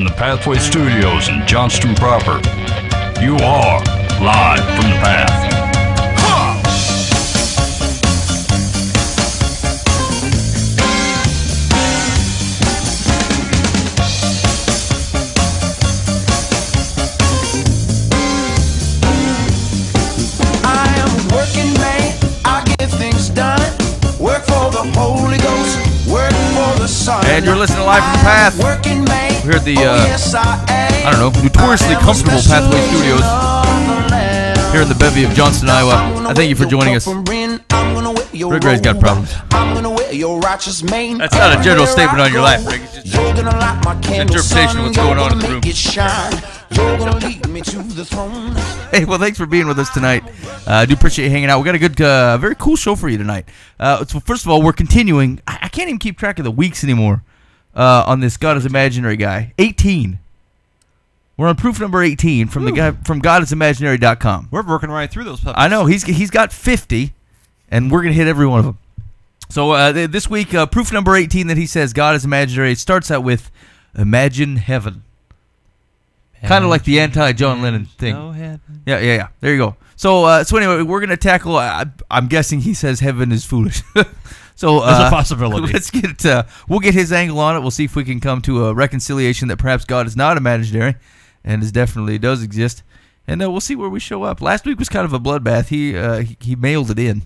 from the Pathway Studios in Johnston proper. You are live from the Path. And you're listening to Live from the Path. We're at the, I don't know, notoriously comfortable Pathway Studios here in the bevy of Johnston, Iowa. I thank you for joining us. Rick Ray's got problems. That's not a general statement on your life, Rick. It's just an interpretation of what's going on in the room. Hey, well, thanks for being with us tonight. I do appreciate you hanging out. We got a good, very cool show for you tonight. So first of all, we're continuing. I can't even keep track of the weeks anymore on this God is Imaginary guy. 18. We're on proof number 18 from the guy from GodIsImaginary.com. We're working right through those puppies. I know he's got 50, and we're gonna hit every one of them. So this week, proof number 18 that he says God is imaginary starts out with "Imagine heaven," kind of like the anti-John Lennon thing. No heaven. Yeah. There you go. So anyway, we're gonna tackle. I'm guessing he says heaven is foolish. So there's a possibility. Let's get. We'll get his angle on it. We'll see if we can come to a reconciliation that perhaps God is not imaginary, and is definitely does exist. And we'll see where we show up. Last week was kind of a bloodbath. He mailed it in.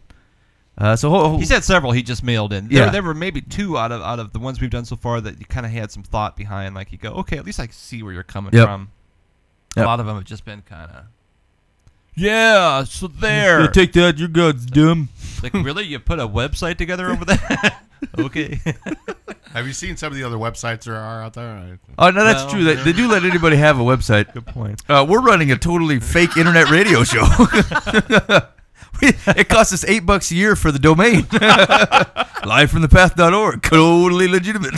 He said several he just mailed in. Yeah. There were maybe two out of the ones we've done so far that you kind of had some thought behind. Like you go, okay, at least I see where you're coming from. Yep. A lot of them have just been kind of, yeah, so there. Take that, your God's dumb. Like, really? You put a website together over there? Okay. Have you seen some of the other websites there are out there? Oh, no, that's true. They do let anybody have a website. Good point. We're running a totally fake internet radio show. It costs us $8 a year for the domain. Livefromthepath.org. Totally legitimate.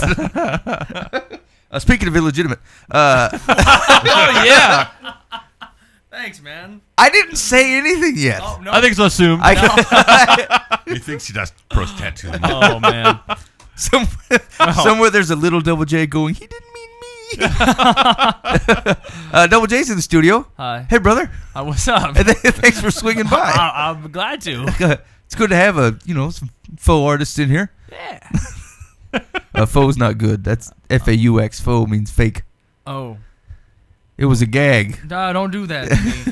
Speaking of illegitimate. Oh, yeah. Thanks, man. I didn't say anything yet. Oh, no. I think it's assumed. He thinks he does pro tattoo. Oh, man. Somewhere there's a little Double J going, he didn't mean me. Double J's in the studio. Hi. Hey, brother. What's up? Thanks for swinging by. I'm glad to. It's good to have some faux artists in here. Yeah. Faux's not good. That's F-A-U-X. Faux means fake. Oh. It was a gag. No, don't do that to me.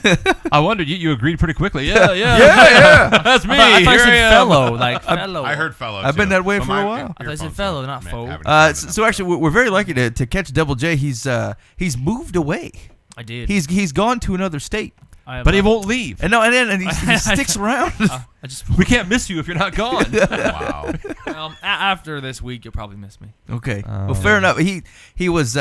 I wondered. You agreed pretty quickly. Yeah. Yeah. That's me. I thought you Here said I am. fellow. Like, fellow. I heard fellow. I've been too. that way But for a while. I thought you said fellow, not faux. So actually, we're very lucky to catch Double J. He's moved away. I did. He's gone to another state. But he won't leave. And he sticks around. We can't miss you if you're not gone. Wow. After this week, you'll probably miss me. Okay. Well, fair enough. He was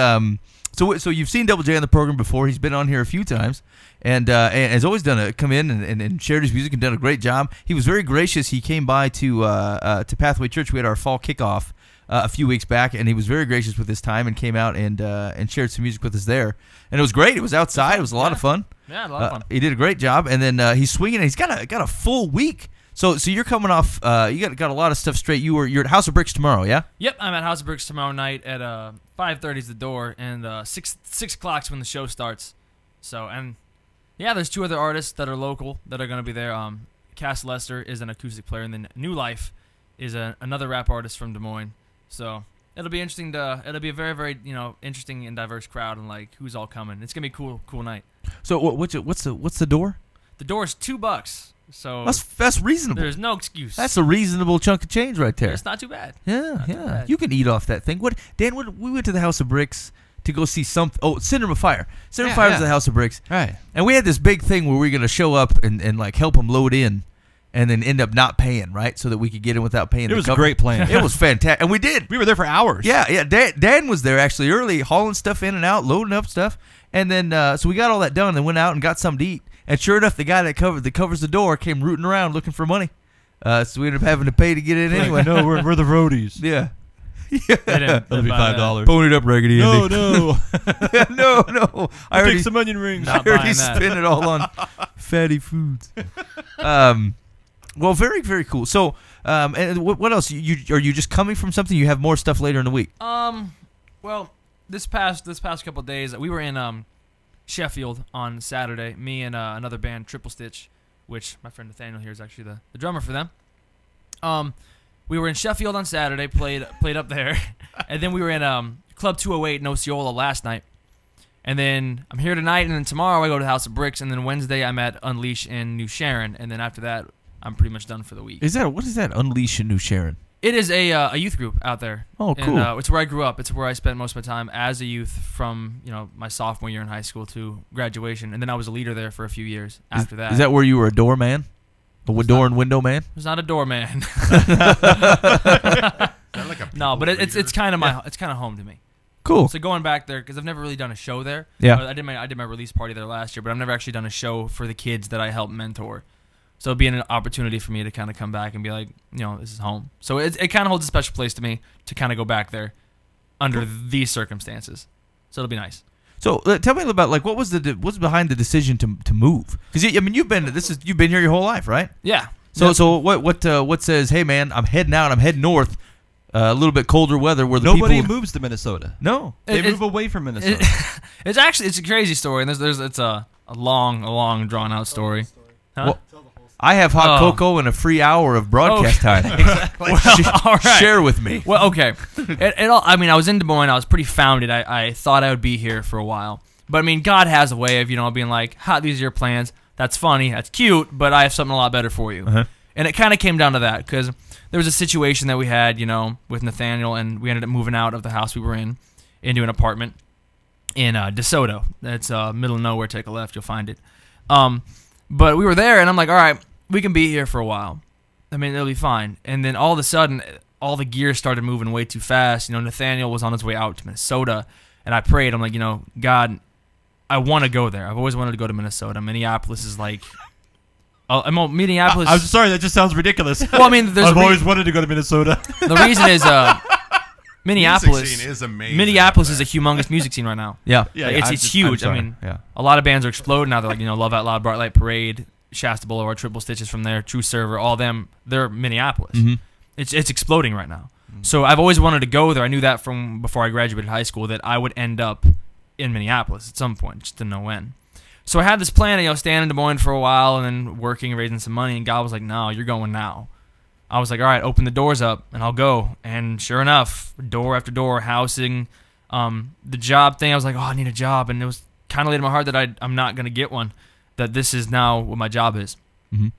so you've seen Double J on the program before. He's been on here a few times, and has always come in and shared his music and done a great job. He was very gracious. He came by to Pathway Church. We had our fall kickoff a few weeks back, and he was very gracious with his time and came out and shared some music with us there. And it was great. It was outside. It was a lot of fun. Yeah, a lot of fun. He did a great job, and then he's swinging. And he's got a full week. So you're coming off. You got a lot of stuff straight. You're at House of Bricks tomorrow, yeah? Yep, I'm at House of Bricks tomorrow night at 5:30 is the door, and 6 o'clock's when the show starts. So there's two other artists that are local that are gonna be there. Cass Lester is an acoustic player, and then New Life is another rap artist from Des Moines. So it'll be interesting it'll be a very, very interesting and diverse crowd, and like who's all coming. It's gonna be a cool night. So what's the door? The door is $2. So that's reasonable. There's no excuse. That's a reasonable chunk of change right there. It's not too bad. Yeah. You can eat off that thing. Dan? We went to the House of Bricks to go see Cinema Fire. Cinema Fire was the House of Bricks. Right. And we had this big thing where we were gonna show up and like help them load in, and then end up not paying, right? So that we could get in without paying. It was a great plan. It was fantastic, and we did. We were there for hours. Yeah. Dan was there actually early, hauling stuff in and out, loading up stuff, and then so we got all that done, and then went out and got something to eat. And sure enough, the guy that covers the door came rooting around looking for money. So we ended up having to pay to get in anyway. No, we're the roadies. Yeah. That'll be $5. Pony it up, Raggedy Andy. No. No. I'll take some onion rings. I already spent it all on fatty foods. Well, very, very cool. So, and what else? Are you just coming from something? You have more stuff later in the week. Well, this past couple of days, we were in Sheffield on Saturday. Me and another band, Triple Stitch, which my friend Nathaniel here is actually the drummer for them. We were in Sheffield on Saturday, played up there, and then we were in Club 208 in Osceola last night. And then I'm here tonight, and then tomorrow I go to House of Bricks, and then Wednesday I'm at Unleash in New Sharon, and then after that I'm pretty much done for the week. What is that? Unleash in New Sharon? It is a youth group out there. Oh, cool. And, it's where I grew up. It's where I spent most of my time as a youth from my sophomore year in high school to graduation, and then I was a leader there for a few years after that. Is that where you were a doorman? Door and window man? I was not a doorman. Like a No, but people it's kind of it's kind of home to me. Cool. So going back there, because I've never really done a show there. Yeah. I did my release party there last year, but I've never actually done a show for the kids that I helped mentor. So it'd be an opportunity for me to kind of come back and be like, this is home. So it kind of holds a special place to me to kind of go back there under these circumstances. So it'll be nice. So tell me about what's behind the decision to move? Because you've been here your whole life, right? Yeah. So what says, hey man, I'm heading out. I'm heading north. A little bit colder weather where Nobody people moves to Minnesota. No, They move away from Minnesota. It's a crazy story, and it's a long drawn out story. Huh? Well, I have hot cocoa and a free hour of broadcast time. Exactly. All right. Share with me. Well, okay. I was in Des Moines. I was pretty founded. I thought I would be here for a while. But, God has a way of, being like, these are your plans. That's funny. That's cute. But I have something a lot better for you. Uh-huh. And it kind of came down to that because there was a situation that we had, with Nathaniel, and we ended up moving out of the house we were in into an apartment in DeSoto. That's middle of nowhere. Take a left. You'll find it. But we were there, and I'm like, all right, we can be here for a while. It'll be fine. And then all of a sudden, all the gears started moving way too fast. Nathaniel was on his way out to Minnesota, and I prayed. I'm like, God, I want to go there. I've always wanted to go to Minnesota. Minneapolis is like... Minneapolis... I'm sorry, that just sounds ridiculous. Well, there's I've always wanted to go to Minnesota. The reason is... Minneapolis music scene is amazing. Minneapolis is a humongous music scene right now. Yeah. It's huge. A lot of bands are exploding now. They're like, Love Out Loud, Bright Light Parade, Shasta Boulevard, Triple Stitches from there, True Server, all them. They're Minneapolis. Mm-hmm. It's exploding right now. So I've always wanted to go there. I knew that from before I graduated high school that I would end up in Minneapolis at some point, just didn't know when. So I had this plan of staying in Des Moines for a while and then working and raising some money. And God was like, "No, you're going now." I was like, all right, open the doors up, and I'll go. And sure enough, door after door, housing, the job thing, I was like, I need a job. And it was kind of laid in my heart that I'm not going to get one, that this is now what my job is. Mm-hmm.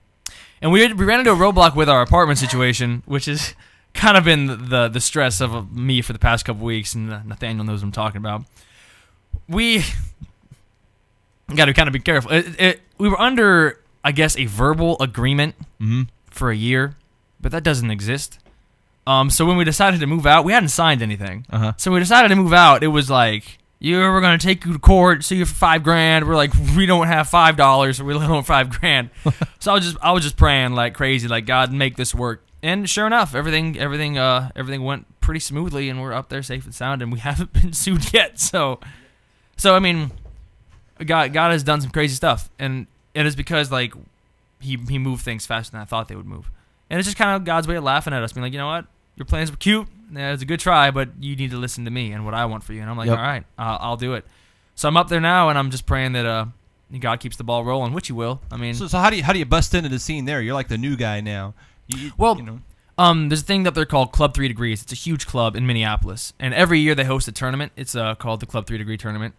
And we ran into a roadblock with our apartment situation, which has kind of been the stress of me for the past couple weeks, and Nathaniel knows what I'm talking about. We got to kind of be careful. We were under, I guess, a verbal agreement for a year. But that doesn't exist. So when we decided to move out, we hadn't signed anything. Uh-huh. So when we decided to move out, it was like, we're going to take you to court, sue you for $5,000. We're like, we don't have $5, we only have $5,000. So I was just praying like crazy, like, God, make this work. And sure enough, everything went pretty smoothly, and we're up there safe and sound, and we haven't been sued yet. So God has done some crazy stuff, and it is because like he moved things faster than I thought they would move. And it's just kind of God's way of laughing at us, being like, you know what? Your plans were cute. Yeah, it's a good try, but you need to listen to me and what I want for you. And I'm like, all right, I'll do it. So I'm up there now, and I'm just praying that God keeps the ball rolling, which He will. So how do you bust into the scene there? You're like the new guy now. There's a thing that they're called Club 3 Degrees. It's a huge club in Minneapolis, and every year they host a tournament. It's called the Club 3 Degree Tournament.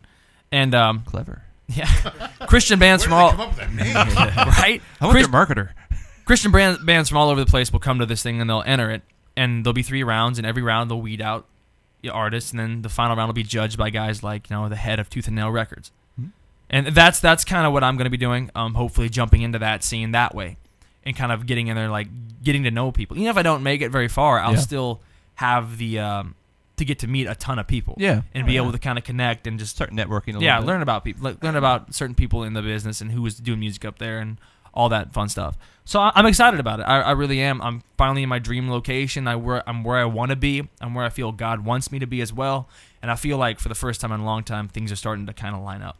And clever. Yeah, Christian bands from all come up with that name? right. I want their marketer. Christian bands from all over the place will come to this thing, and they'll enter it, and there'll be 3 rounds, and every round they'll weed out the artists, and then the final round will be judged by guys like the head of Tooth and Nail Records, and that's kind of what I'm going to be doing. Hopefully jumping into that scene that way, and kind of getting in there, like getting to know people. Even if I don't make it very far, I'll still have the to get to meet a ton of people, and be able to kind of connect and just start networking a little bit. learn about people, learn about certain people in the business and who is doing music up there and all that fun stuff. So I'm excited about it. I really am. I'm finally in my dream location. I'm where I want to be. I'm where I feel God wants me to be as well. And I feel like for the first time in a long time, things are starting to kind of line up.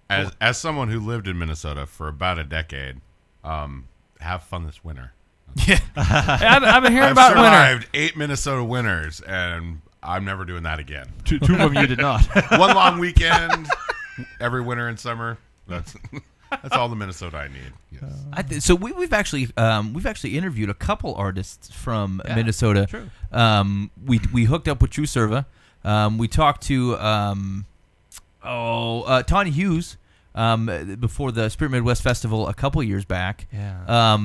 As someone who lived in Minnesota for about a decade, have fun this winter. Yeah, I've been hearing I've about winter. survived 8 Minnesota winters, and I'm never doing that again. Two of them you did not. One long weekend every winter and summer. That's all the Minnesota I need. Yes. So we've actually interviewed a couple artists from Yeah, Minnesota. true. We hooked up with True Serva. We talked to Tanya Hughes before the Spirit Midwest Festival a couple years back. Yeah.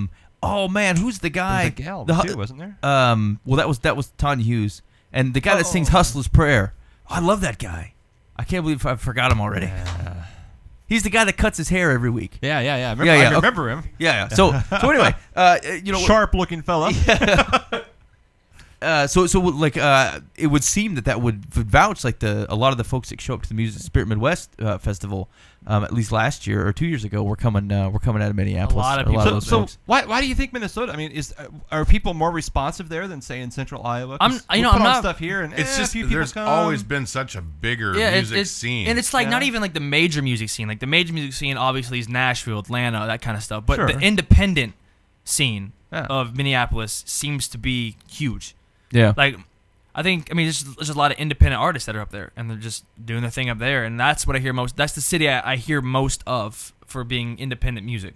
Oh man, who's the guy? There was a gal too, wasn't there? Well, that was Tanya Hughes, and the guy that sings "Hustler's Prayer." Oh, I love that guy. I can't believe I forgot him already. He's the guy that cuts his hair every week. Yeah. I Yeah. remember him. Yeah. So anyway, Sharp-looking fella. It would seem that would vouch like a lot of the folks that show up to the Music Spirit Midwest Festival, at least last year or 2 years ago, were coming out of Minneapolis. A lot of people. those So folks. why do you think Minnesota? I mean, are people more responsive there than say in Central Iowa? I'm put I'm on not. stuff here, and It's a just few people there's come. always been such a bigger music scene. And it's like not Yeah. even like the major music scene. Like the major music scene obviously is Nashville, Atlanta, that kind of stuff. But Sure. the independent scene Yeah. of Minneapolis seems to be huge. Yeah. Like, I think, there's just a lot of independent artists that are up there, and they're just doing their thing up there, and that's what I hear most. That's the city I hear most of for being independent music.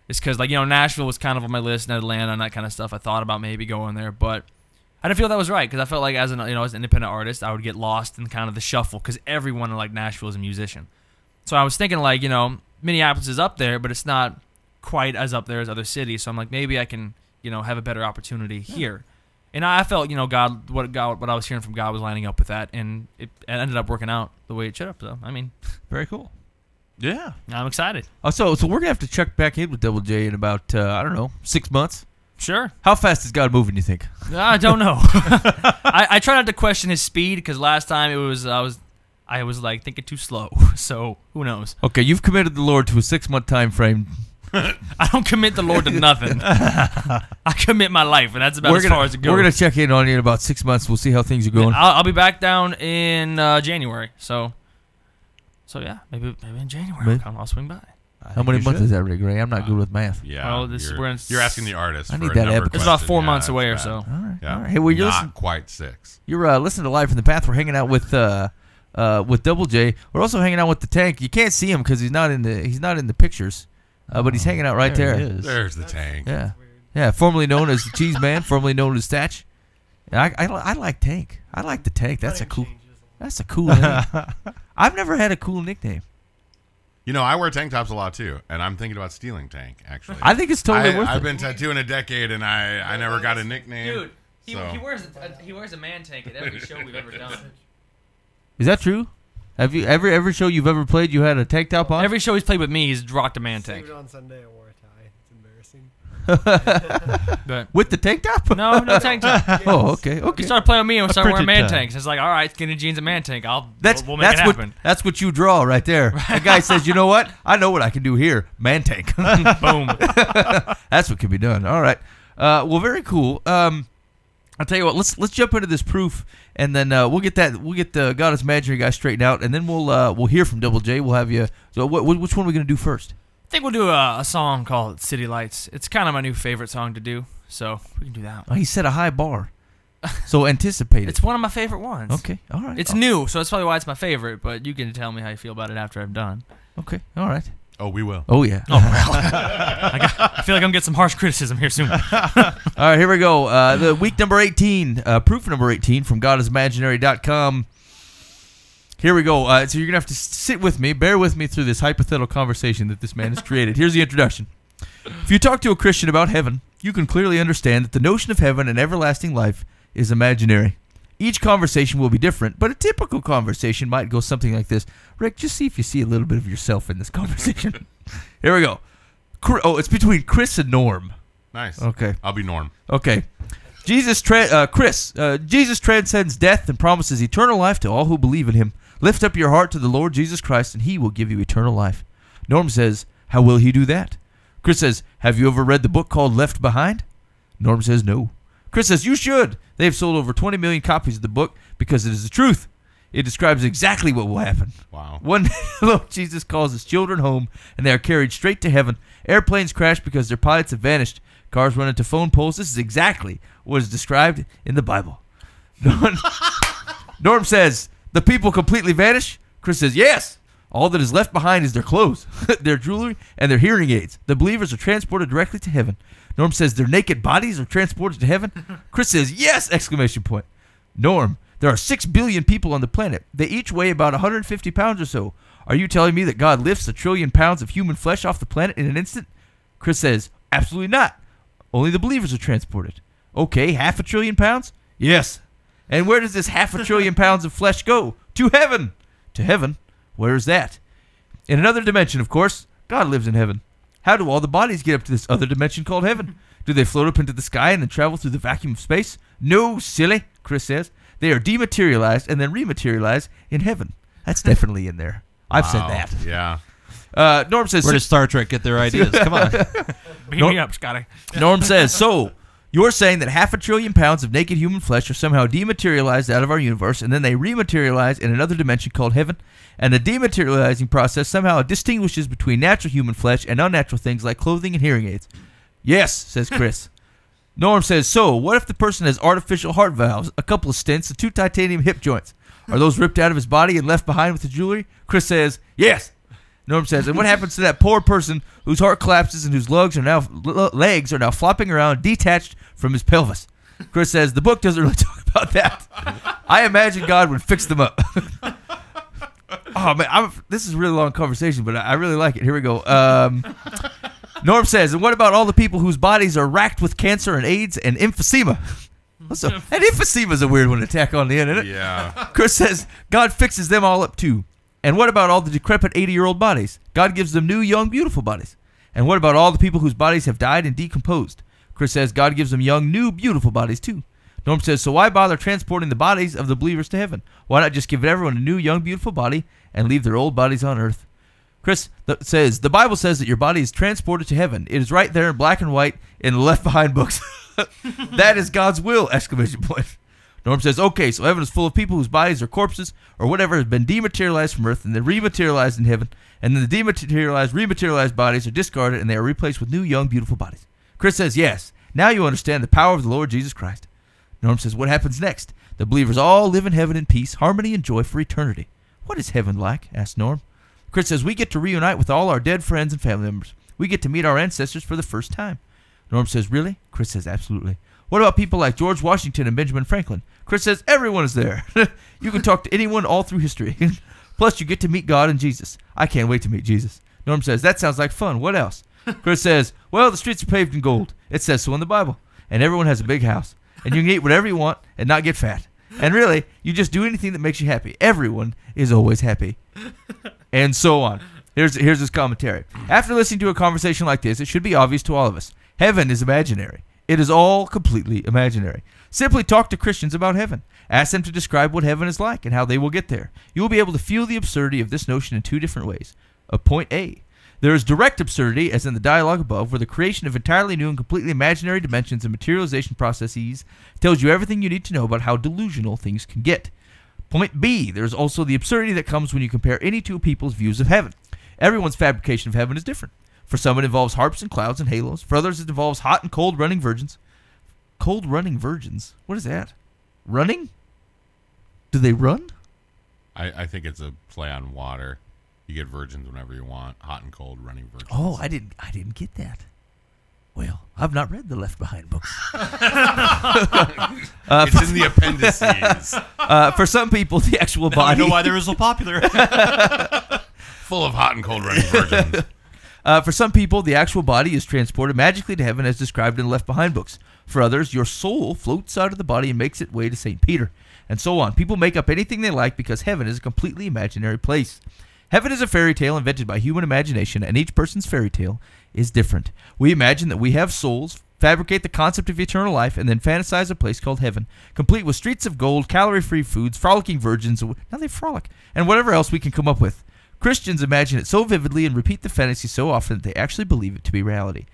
It's because, Nashville was kind of on my list, and Atlanta and that kind of stuff. I thought about maybe going there, but I didn't feel that was right, because I felt like as an independent artist, I would get lost in kind of the shuffle, because everyone in Nashville is a musician. So I was thinking Minneapolis is up there, but it's not quite as up there as other cities. So I'm like, maybe I can, have a better opportunity here. And I felt, what I was hearing from God was lining up with that, and it ended up working out the way it should have. So, Very cool. Yeah. I'm excited. So we're gonna have to check back in with Double J in about 6 months. Sure. How fast is God moving? You think? I don't know. I try not to question his speed, because last time I was thinking too slow. So who knows? Okay, you've committed the Lord to a 6 month time frame. I don't commit the Lord to nothing. I commit my life, and that's about as far as it goes. We're gonna check in on you in about 6 months. We'll see how things are going. I'll be back down in January. So yeah, maybe in January Maybe. I'll swing by. How many months is that, Rick Ray? I'm not good with math. Yeah. Well, you're asking the artist. I for need a that number epic. It's about question. 4 Yeah, months it's away or bad. so. All right. Yeah. All right. Hey, well, Not quite 6. you're listening to Live from the Path. We're hanging out with Double J. We're also hanging out with the Tank. You can't see him because he's not in the pictures, but he's hanging out right there. He is. There's the Tank. Yeah. Formerly known as the Cheese Man, formerly known as Statch. I like Tank. I like the Tank. That's a cool name. I've never had a cool nickname. I wear tank tops a lot too, and I'm thinking about stealing Tank. Actually, I think it's totally worth I've it. been tattooing a decade, and I never got a nickname. Dude, he So- wears a man tank at every show we've ever done. Is that true? Have you every show you've ever played, you had a tank top on? Every show he's played with me, he's rocked a man tank. Even on Sunday, I wore a tie. It's embarrassing. But With the tank top? no tank top. Oh, okay. He started playing with me and we started wearing printed man tie. tanks. It's like, all right, skinny jeans and man tank. We'll make it That's what happen. that's what you draw right there. The guy says, you know what? I know what I can do here. Man tank. Boom. That's what can be done. All right. Well, very cool. I'll tell you what. Let's jump into this proof, and then we'll get the Goddess Imaginary guy straightened out, and then we'll hear from Double J. We'll have you. So which one are we gonna do first? I think we'll do a song called City Lights. It's kind of my new favorite song to do, so we can do that Oh, one. he set a high bar, so anticipate it. It's one of my favorite ones. Okay. All right. It's new, so that's probably why it's my favorite, but you can tell me how you feel about it after I'm done. Okay. All right. Oh, we will. Oh yeah. Oh, well. I feel like I'm going to get some harsh criticism here soon. All right, here we go. The week number 18, proof number 18 from GodIsImaginary.com. Here we go. So you're going to have to sit with me, bear with me through this hypothetical conversation that this man has created. Here's the introduction. If you talk to a Christian about heaven, you can clearly understand that the notion of heaven and everlasting life is imaginary. Each conversation will be different, but a typical conversation might go something like this. Rick, just see if you see a little bit of yourself in this conversation. Here we go. It's between Chris and Norm. Nice. Okay. I'll be Norm. Okay. Jesus transcends death and promises eternal life to all who believe in him. Lift up your heart to the Lord Jesus Christ, and he will give you eternal life. Norm says, how will he do that? Chris says, have you ever read the book called Left Behind? Norm says, no. Chris says, you should. They've sold over 20 million copies of the book because it is the truth. It describes exactly what will happen. Wow. One day, Lord Jesus calls his children home, and they are carried straight to heaven. Airplanes crash because their pilots have vanished. Cars run into phone poles. This is exactly what is described in the Bible. Norm says, the people completely vanish? Chris says, yes. All that is left behind is their clothes, their jewelry, and their hearing aids. The believers are transported directly to heaven. Norm says, their naked bodies are transported to heaven? Chris says, yes! Exclamation point. Norm, there are 6 billion people on the planet. They each weigh about 150 pounds or so. Are you telling me that God lifts 1 trillion pounds of human flesh off the planet in an instant? Chris says, absolutely not. Only the believers are transported. Okay, 500 billion pounds? Yes. And where does this 500 billion pounds of flesh go? To heaven. To heaven? Where is that? In another dimension, of course. God lives in heaven. How do all the bodies get up to this other dimension called heaven? Do they float up into the sky and then travel through the vacuum of space? No, silly, Chris says. They are dematerialized and then rematerialized in heaven. That's definitely in there. I've said that. Yeah. Norm says... Where does Star Trek get their ideas? Come on. Beam me up, Scotty. Norm says, so, you're saying that 500 billion pounds of naked human flesh are somehow dematerialized out of our universe, and then they rematerialize in another dimension called heaven, and the dematerializing process somehow distinguishes between natural human flesh and unnatural things like clothing and hearing aids. Yes, says Chris. Norm says, so, what if the person has artificial heart valves, a couple of stents, and 2 titanium hip joints? Are those ripped out of his body and left behind with the jewelry? Chris says, yes. Norm says, and what happens to that poor person whose heart collapses and whose legs are now flopping around, detached from his pelvis? Chris says, the book doesn't really talk about that. I imagine God would fix them up. Oh, man, this is a really long conversation, but I really like it. Here we go. Norm says, and what about all the people whose bodies are racked with cancer and AIDS and emphysema? And emphysema is a weird one to tack on the end, isn't it? Yeah. Chris says, God fixes them all up too. And what about all the decrepit 80-year-old bodies? God gives them new, young, beautiful bodies. And what about all the people whose bodies have died and decomposed? Chris says, God gives them young, new, beautiful bodies too. Norm says, so why bother transporting the bodies of the believers to heaven? Why not just give everyone a new, young, beautiful body and leave their old bodies on earth? Chris says, the Bible says that your body is transported to heaven. It is right there in black and white in the Left Behind books. That is God's will! Exclamation point. Norm says, okay, so heaven is full of people whose bodies are corpses or whatever has been dematerialized from earth and then rematerialized in heaven, and then the dematerialized, rematerialized bodies are discarded and they are replaced with new, young, beautiful bodies. Chris says, yes, now you understand the power of the Lord Jesus Christ. Norm says, what happens next? The believers all live in heaven in peace, harmony, and joy for eternity. What is heaven like? Asked Norm. Chris says, we get to reunite with all our dead friends and family members. We get to meet our ancestors for the first time. Norm says, really? Chris says, absolutely. What about people like George Washington and Benjamin Franklin? Chris says, everyone is there. You can talk to anyone all through history. Plus, you get to meet God and Jesus. I can't wait to meet Jesus. Norm says, that sounds like fun. What else? Chris says, well, the streets are paved in gold. It says so in the Bible. And everyone has a big house. And you can eat whatever you want and not get fat. And really, you just do anything that makes you happy. Everyone is always happy. And so on. Here's his commentary. After listening to a conversation like this, it should be obvious to all of us. Heaven is imaginary. It is all completely imaginary. Simply talk to Christians about heaven. Ask them to describe what heaven is like and how they will get there. You will be able to feel the absurdity of this notion in 2 different ways. Point A. There is direct absurdity, as in the dialogue above, where the creation of entirely new and completely imaginary dimensions and materialization processes tells you everything you need to know about how delusional things can get. Point B. There is also the absurdity that comes when you compare any 2 people's views of heaven. Everyone's fabrication of heaven is different. For some, it involves harps and clouds and halos. For others, it involves hot and cold running virgins. Cold running virgins? What is that? Running? Do they run? I think it's a play on water. You get virgins whenever you want. Hot and cold running virgins. Oh, I didn't get that. Well, I've not read the Left Behind books. It's in the appendices. For some people, the actual body. I know why they were so popular. Full of hot and cold running virgins. For some people, the actual body is transported magically to heaven as described in the Left Behind books. For others, your soul floats out of the body and makes its way to St. Peter, and so on. People make up anything they like because heaven is a completely imaginary place. Heaven is a fairy tale invented by human imagination, and each person's fairy tale is different. We imagine that we have souls, fabricate the concept of eternal life, and then fantasize a place called heaven, complete with streets of gold, calorie-free foods, frolicking virgins, now they frolic, and whatever else we can come up with. Christians imagine it so vividly and repeat the fantasy so often that they actually believe it to be reality.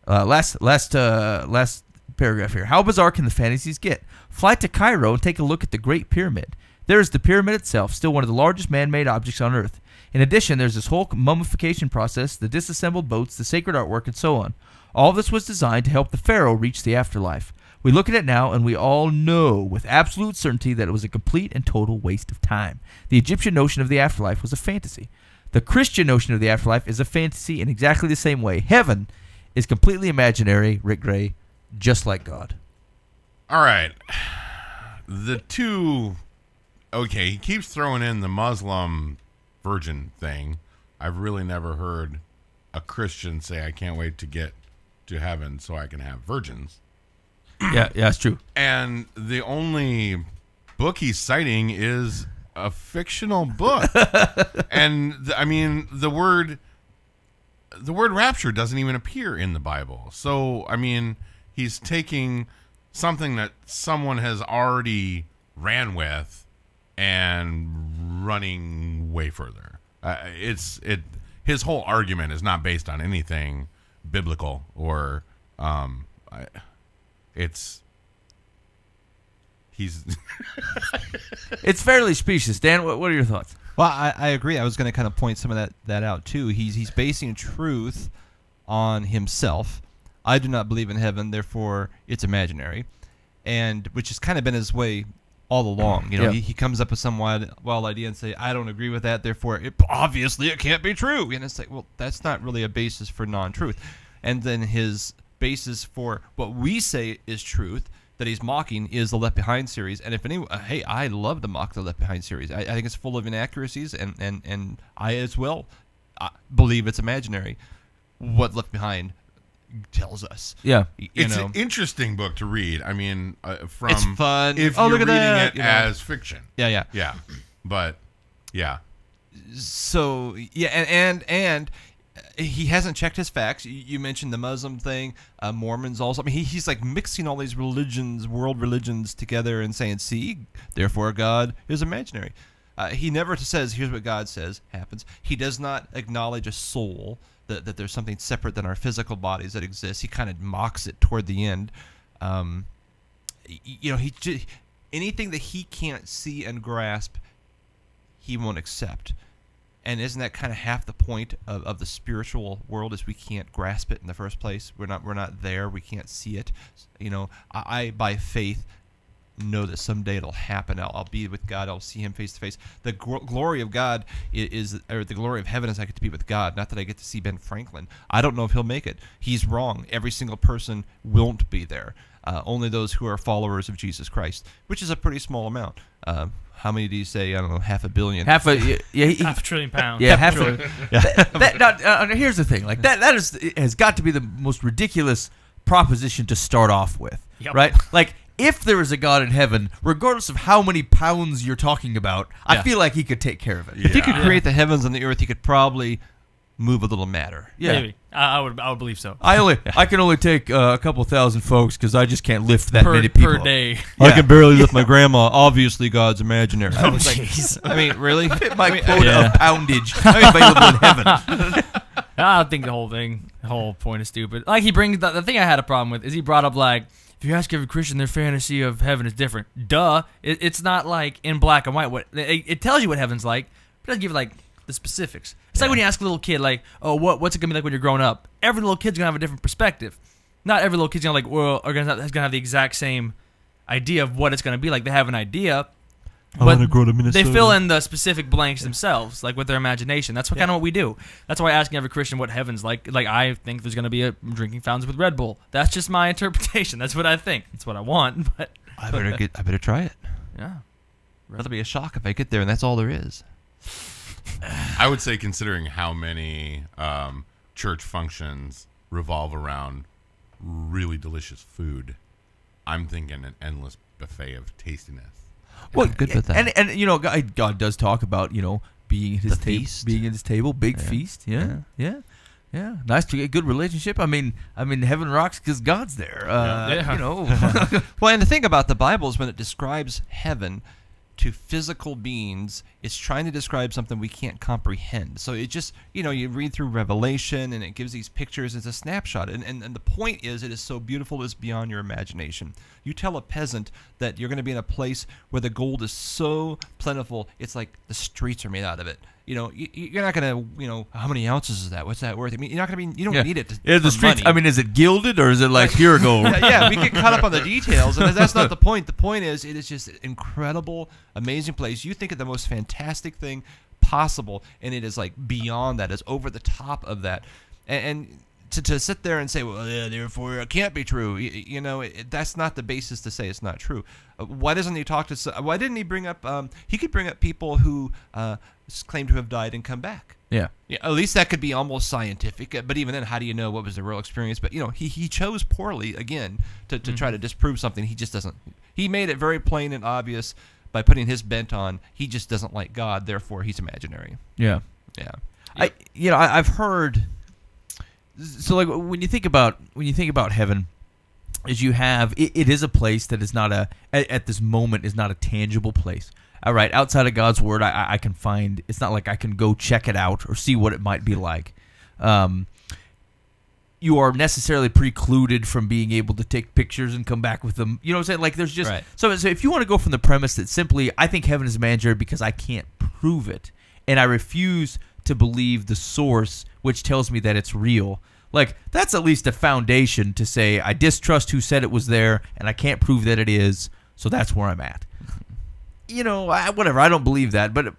Last paragraph here. How bizarre can the fantasies get? Fly to Cairo and take a look at the Great Pyramid. There is the pyramid itself, still one of the largest man-made objects on Earth. In addition, there's this whole mummification process, the disassembled boats, the sacred artwork, and so on. All this was designed to help the pharaoh reach the afterlife. We look at it now, and we all know with absolute certainty that it was a complete and total waste of time. The Egyptian notion of the afterlife was a fantasy. The Christian notion of the afterlife is a fantasy in exactly the same way. Heaven is completely imaginary, Rick Gray, just like God. All right. The two... Okay, he keeps throwing in the Muslim virgin thing. I've really never heard a Christian say, I can't wait to get to heaven so I can have virgins. Yeah, that's true. And the only book he's citing is a fictional book. And, I mean, the word rapture doesn't even appear in the Bible. So, I mean, he's taking something that someone has already ran with and running way further. His whole argument is not based on anything biblical or it's fairly specious. Dan, what are your thoughts? Well, I agree. I was going to kind of point some of that out too. He's basing truth on himself. I do not believe in heaven, therefore it's imaginary, and which has kind of been his way all along. You know, he comes up with some wild idea and say, I don't agree with that, therefore obviously it can't be true. And it's like, well, that's not really a basis for non-truth. And then his basis for what we say is truth that he's mocking is the Left Behind series. And if anyone, hey, I love to mock the Left Behind series. I think it's full of inaccuracies, and I as well believe it's imaginary. What Left Behind tells us. Yeah. It's an interesting book to read. I mean, from it's fun. If you're reading it as fiction. Yeah. But yeah. So yeah, and he hasn't checked his facts. You mentioned the Muslim thing, Mormons also. I mean, he's like mixing all these religions, world religions together and saying, see, therefore God is imaginary. He never says, here's what God says happens. He does not acknowledge a soul, that there's something separate than our physical bodies that exists. He kind of mocks it toward the end. Anything that he can't see and grasp, he won't accept. And isn't that kind of half the point of the spiritual world, is we can't grasp it in the first place? We're not there. We can't see it. You know, I by faith know that someday it'll happen. I'll be with God. I'll see him face to face. The glory of God or the glory of heaven is I get to be with God, not that I get to see Ben Franklin. I don't know if he'll make it. He's wrong. Every single person won't be there. Only those who are followers of Jesus Christ, which is a pretty small amount. How many do you say? I don't know, 500 million. Half a trillion pounds. Yeah, half a. Here's the thing: like that has got to be the most ridiculous proposition to start off with, right? Like, if there is a God in heaven, regardless of how many pounds you're talking about, I feel like he could take care of it. If he could create the heavens and the earth, he could probably move a little matter. Yeah. Maybe. I would believe so. I can only take a couple thousand folks because I just can't lift that many people per day. I can barely lift my grandma. Obviously, God's imaginary. Oh, jeez. I mean, really? My quota of poundage available in heaven. I think the whole point is stupid. Like, he brings the thing I had a problem with is he brought up, like, if you ask every Christian, their fantasy of heaven is different. Duh. It's not like in black and white. It tells you what heaven's like, but it doesn't give like the specifics. It's like when you ask a little kid, like, oh, what's it gonna be like when you're growing up? Every little kid's gonna have a different perspective. Not every little kid's gonna is gonna have the exact same idea of what it's gonna be like. They have an idea, but they fill in the specific blanks themselves, like with their imagination. That's kind of what we do. That's why asking every Christian what heaven's like I think there's gonna be a drinking fountains with Red Bull. That's just my interpretation. That's what I think. That's what I want. But I better try it. Yeah, that'll be a shock if I get there and that's all there is. I would say, considering how many church functions revolve around really delicious food, I'm thinking an endless buffet of tastiness. Well, good with that. And you know, God does talk about, you know, being at his table, big feast. Yeah. Nice to get a good relationship. I mean, heaven rocks because God's there. You know. Well, and the thing about the Bible is when it describes heaven to physical beings, it's trying to describe something we can't comprehend. So it just, you know, you read through Revelation and it gives these pictures. It's a snapshot. And the point is, it is so beautiful it's beyond your imagination. You tell a peasant that you're going to be in a place where the gold is so plentiful, it's like the streets are made out of it. you're not gonna, how many ounces is that? What's that worth? I mean, you're not gonna be. You don't Yeah. need it. Yeah, the for streets. money. I mean, is it gilded or is it like pure gold? Yeah, we get caught up on the details, and that's not the point. The point is, it is just an incredible, amazing place. You think of the most fantastic thing possible, and it is like beyond that. It's over the top of that, and to sit there and say, well, yeah, therefore it can't be true. That's not the basis to say it's not true. Why doesn't he talk to? Why didn't he bring up? He could bring up people who claim to have died and come back. Yeah. Yeah, at least that could be almost scientific. But even then, how do you know what was the real experience? But he chose poorly again to try to disprove something. He just doesn't. He made it very plain and obvious by putting his bent on. He just doesn't like God. Therefore, he's imaginary. Yeah. Yeah. I've heard. So like when you think about heaven, is you have it is a place that is not at this moment is not a tangible place. All right, outside of God's word, I can find. It's not like I can go check it out or see what it might be like. You are necessarily precluded from being able to take pictures and come back with them. You know what I'm saying? Like there's just Right. so if you want to go from the premise that simply I think heaven is imaginary because I can't prove it, and I refuse to believe the source which tells me that it's real. Like that's at least a foundation to say I distrust who said it was there, and I can't prove that it is. So that's where I'm at. Whatever. I don't believe that, but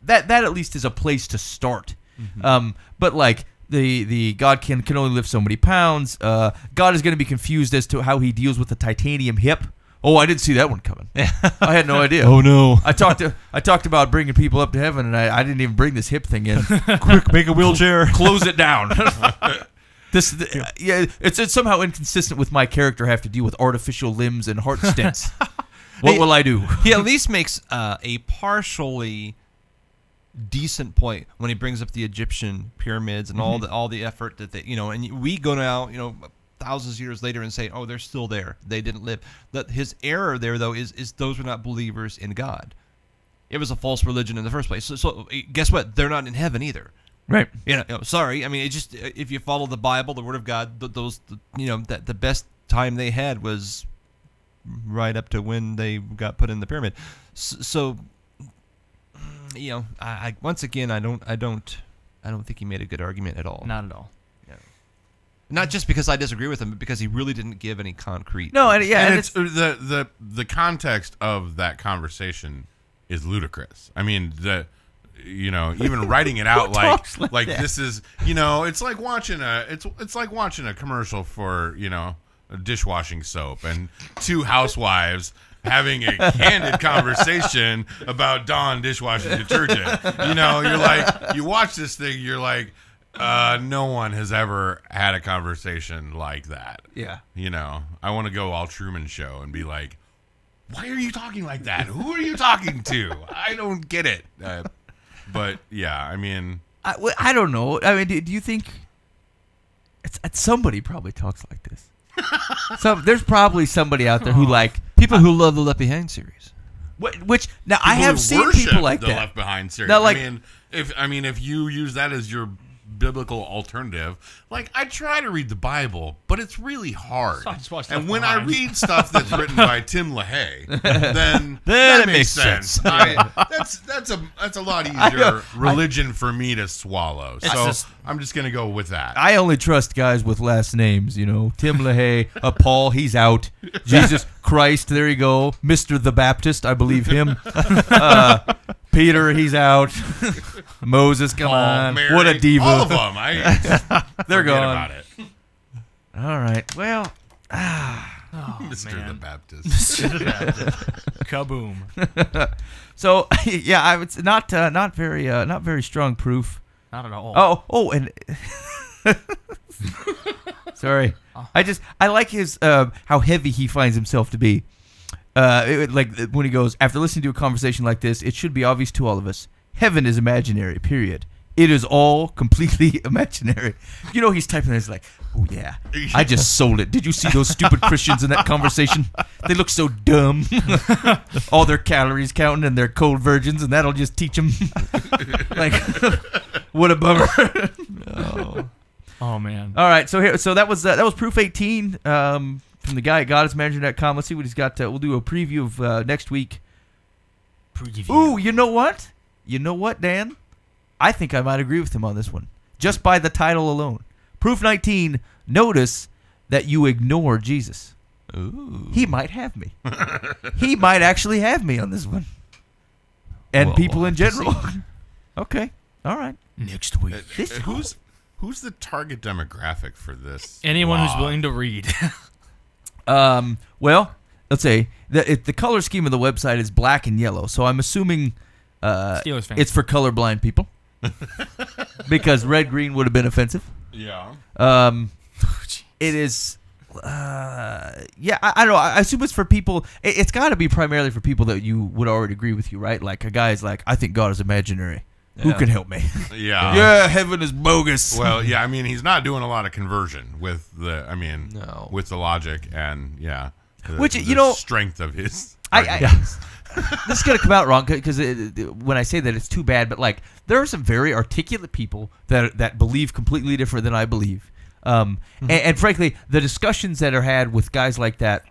that at least is a place to start. But like the God can only lift so many pounds. God is going to be confused as to how he deals with the titanium hip. Oh, I didn't see that one coming. I had no idea. Oh no! I talked about bringing people up to heaven, and I didn't even bring this hip thing in. Quick, make a wheelchair. Close it down. It's somehow inconsistent with my character. I have to deal with artificial limbs and heart stents. What will I do? He at least makes a partially decent point when he brings up the Egyptian pyramids and all the effort that they, and we go now, thousands of years later and say, oh, they're still there. They didn't live. His error there, though, is those were not believers in God. It was a false religion in the first place. So guess what? They're not in heaven either. Right. Sorry. I mean, it just if you follow the Bible, the Word of God, that the best time they had was right up to when they got put in the pyramid. So I once again, I don't think he made a good argument at all. Not at all. Not just because I disagree with him, but because he really didn't give any concrete. No, and it's the context of that conversation is ludicrous. I mean, even writing it out like this is, it's like watching a commercial for, a dishwashing soap and two housewives having a candid conversation about Dawn dishwashing detergent. You're like, you watch this thing, you're like, no one has ever had a conversation like that. Yeah. I want to go all Truman Show and be like, why are you talking like that? Who are you talking to? I don't get it. But yeah, I mean, I don't know. I mean, do you think it's somebody probably talks like this? There's probably somebody out there who people who love the Left Behind series. Which now I have seen worship people like the that. Left Behind series. Now, if you use that as your biblical alternative, like I try to read the Bible, but it's really hard. So I just watched And Left when I Behind. read stuff that's written by Tim LaHaye, then that it makes makes sense. sense. That's a lot easier religion for me to swallow. So just- I'm just gonna go with that. I only trust guys with last names, Tim LaHaye, Paul, he's out. Jesus Christ, there you go. Mr. the Baptist, I believe him. Peter, he's out. Moses, come on. Mary, What a diva. all of them. They're Forget gone. about it. All right. Well, Mr. the Baptist. Kaboom. so yeah, it's not very strong proof. Not at all. Oh, and sorry. I like his how heavy he finds himself to be. Like when he goes, after listening to a conversation like this, it should be obvious to all of us. Heaven is imaginary, period. It is all completely imaginary. He's typing there, he's like, oh yeah, I just sold it. Did you see those stupid Christians in that conversation? They look so dumb. All their calories counting and they're cold virgins, and that'll just teach them. Like, what a bummer. Oh man. All right, so that was proof 18 from the guy at GodIsImaginary.com. Let's see what he's got. We'll do a preview of next week. Preview. Ooh, you know what? You know what, Dan? I think I might agree with him on this one, just by the title alone. Proof 19, notice that you ignore Jesus. Ooh. He might have me. He might actually have me on this one. And Well, people we'll in have to general. Okay. All right. Next week. Who's the target demographic for this? Anyone who's blog? willing to read. Well, let's say the color scheme of the website is black and yellow, so I'm assuming Steelers fans. it's for colorblind people. Because red green would have been offensive. Yeah. It is. Yeah, I don't know. I assume it's for people. It's got to be primarily for people that you would already agree with you, right? Like a guy's like, I think God is imaginary. Who Yeah. can help me? Yeah. Yeah, heaven is bogus. Well, yeah. I mean, he's not doing a lot of conversion with the. I mean, No. with the logic and the strength of his. This is gonna come out wrong because when I say that, it's too bad. But like, there are some very articulate people that believe completely different than I believe. And frankly, the discussions that are had with guys like that,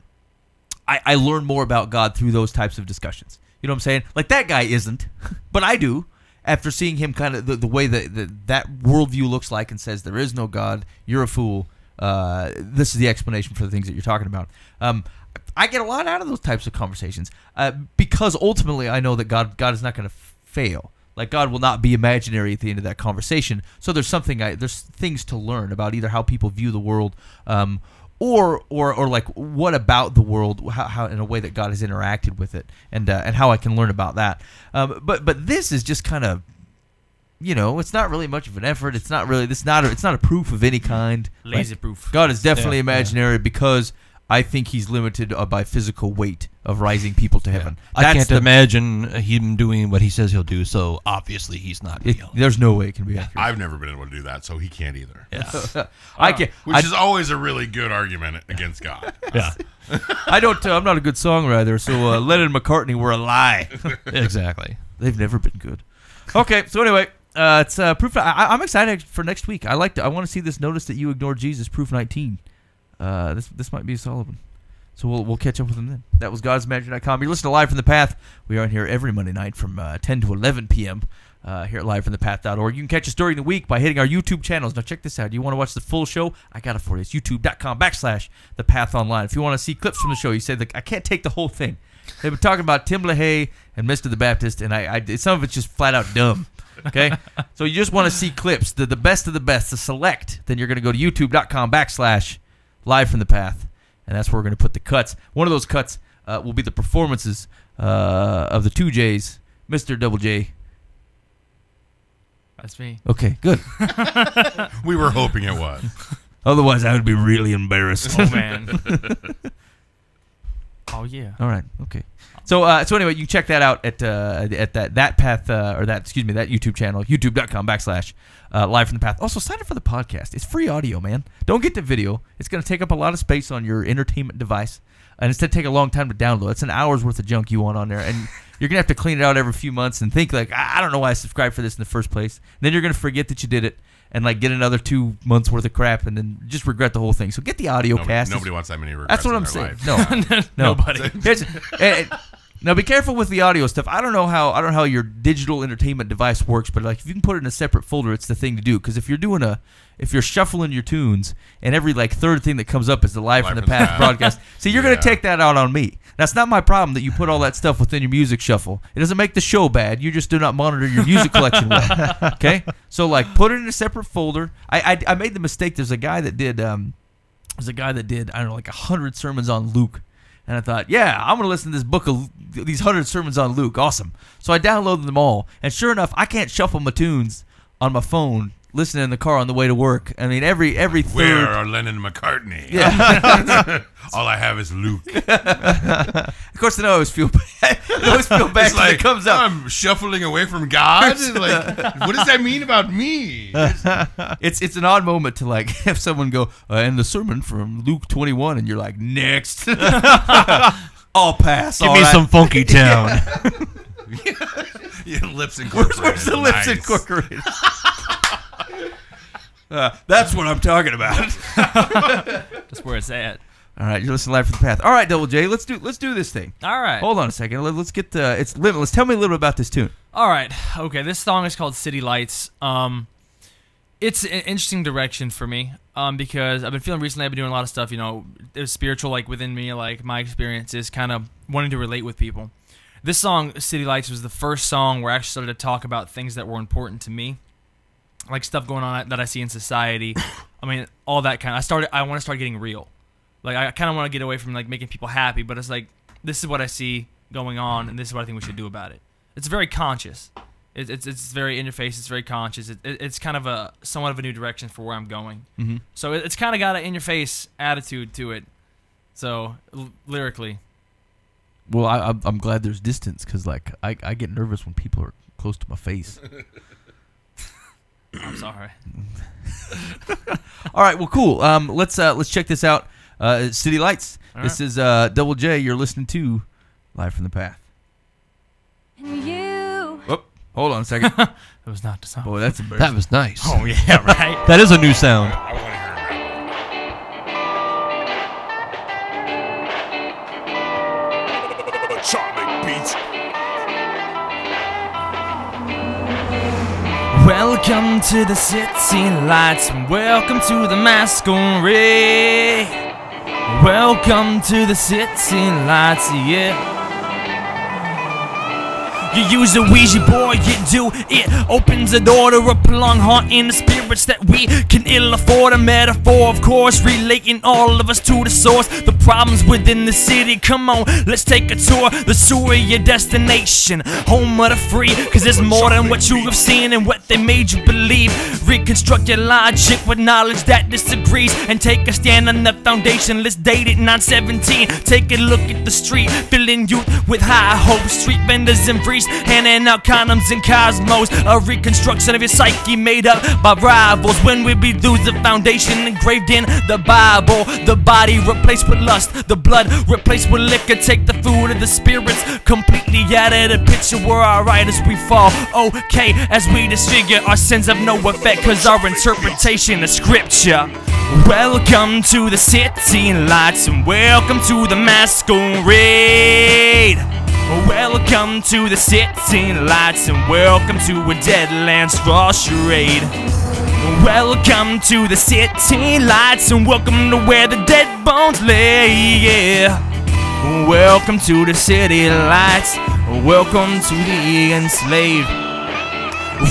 I learn more about God through those types of discussions. You know what I'm saying? Like that guy isn't, but I do. After seeing him kind of the way that worldview looks like and says there is no God, you're a fool. This is the explanation for the things that you're talking about. I get a lot out of those types of conversations because ultimately I know that God is not going to fail. Like God will not be imaginary at the end of that conversation. So there's there's things to learn about either how people view the world, or like what about the world, how in a way that God has interacted with it, and how I can learn about that. But this is just kind of, it's not really much of an effort. It's not a proof of any kind. Lazy Like, proof. God is definitely imaginary because I think he's limited by physical weight of rising people to heaven. I can't imagine him doing what he says he'll do, so obviously he's not real. There's no way it can be accurate. I've never been able to do that, so he can't either. Yeah. I can't. Which is always a really good argument against God. Yeah. I don't. I'm not a good songwriter, so Lennon and McCartney were a lie. Exactly. They've never been good. Okay, so anyway, it's proof. I'm excited for next week. I want to see this notice that you ignored Jesus. Proof 19. This might be a solid one. So we'll catch up with him then. That was God'sMagic.com. You're listening to Live from the Path. We are on here every Monday night from 10 to 11 p.m. Here at livefromthepath.org. You can catch us during the week by hitting our YouTube channels. Now check this out. You want to watch the full show? I got it for you. It's youtube.com/thepathonline. If you want to see clips from the show, you say, I can't take the whole thing. They've been talking about Tim LaHaye and Mr. the Baptist, and I some of it's just flat out dumb. Okay? So you just want to see clips, the best of the best, the select. Then you're going to go to youtube.com/livefromthepath. And that's where we're going to put the cuts. One of those cuts will be the performances of the two J's, Mr. Double J. That's me. Okay, good. We were hoping it was. Otherwise, I would be really embarrassed. Oh, man. Oh, yeah. All right, okay. So anyway, you can check that out at that path that YouTube channel, youtube.com/live from the path. Also, sign up for the podcast. It's free audio, man. Don't get the video. It's going to take up a lot of space on your entertainment device, and it's going to take a long time to download. It's an hour's worth of junk you want on there, and you're going to have to clean it out every few months and think like, I don't know why I subscribed for this in the first place. And then you're going to forget that you did it and like get another 2 months worth of crap and then just regret the whole thing. So get the audio cast. Nobody wants that many regrets. That's what in I'm their saying. life. No, Nobody. Now be careful with the audio stuff. I don't know how your digital entertainment device works, but like if you can put it in a separate folder, it's the thing to do. Because if you're shuffling your tunes and every like third thing that comes up is the Live from the Path broadcast, see, you're gonna take that out on me. That's not my problem that you put all that stuff within your music shuffle. It doesn't make the show bad. You just do not monitor your music collection well. Okay, so like put it in a separate folder. I made the mistake. There's a guy that did I don't know, like 100 sermons on Luke. And I thought, yeah, I'm going to listen to this book of these 100 sermons on Luke. Awesome. So I downloaded them all. And sure enough, I can't shuffle my tunes on my phone listening in the car on the way to work. I mean, every Where third. are Lennon and McCartney? Yeah. All I have is Luke. Of course, then I always feel bad. It's when like, it comes up. I'm shuffling away from God? Like, what does that mean about me? It's an odd moment to like have someone go, and the sermon from Luke 21, and you're like, next. I'll pass. Give all me right. some funky town. Your lips incorporated. Where's the lips Nice. incorporated? That's what I'm talking about. That's where it's at. All right, you're listening live from the path. All right, Double J, let's do this thing. All right. Hold on a second. Let's get it's Limitless. Tell me a little bit about this tune. All right. Okay, this song is called City Lights. It's an interesting direction for me because I've been feeling recently I've been doing a lot of stuff, it's spiritual, like within me, like my experiences, kind of wanting to relate with people. This song, City Lights, was the first song where I actually started to talk about things that were important to me, like stuff going on that I see in society. I mean, all that kind of. I want to start getting real. Like, I kind of want to get away from, like, making people happy, but it's like, this is what I see going on, and this is what I think we should do about it. It's very conscious. It's very in your face. It's very conscious. It's kind of somewhat of a new direction for where I'm going. Mm-hmm. So it's kind of got an in your face attitude to it. So lyrically, well, I'm glad there's distance because like I get nervous when people are close to my face. I'm sorry. All right, well, cool. Let's check this out. City Lights. All This right. is Double J. You're listening to Live from the Path. And you. Oh, hold on a second. It was not the song. Boy, that's embarrassing. That was nice. Oh yeah, right. That is a new sound. I want to hear it. Atomic Beats. Welcome to the city lights, and welcome to the masquerade. Welcome to the city lights, yeah. You use a Ouija board, you do. It opens the door to a prolonged heart in the spirits that we can ill afford. A metaphor, of course, relating all of us to the source. The problems within the city, come on, let's take a tour. The sewer, your destination, home of the free. Cause there's more than what you have seen and what they made you believe. Reconstruct your logic with knowledge that disagrees, and take a stand on the foundation. Let's date it 917. Take a look at the street, filling youth with high hopes. Street vendors and priests handing out condoms and cosmos. A reconstruction of your psyche made up by rivals. When we lose the foundation engraved in the Bible. The body replaced with lust, the blood replaced with liquor. Take the food of the spirits completely out of the picture. We're alright as we fall, okay, as we disfigure. Our sins have no effect cause our interpretation is scripture. Welcome to the city lights, and welcome to the masquerade. Welcome to the city lights, and welcome to a Deadlands Fall charade. Welcome to the city lights, and welcome to where the dead bones lay, yeah. Welcome to the city lights, welcome to the enslaved.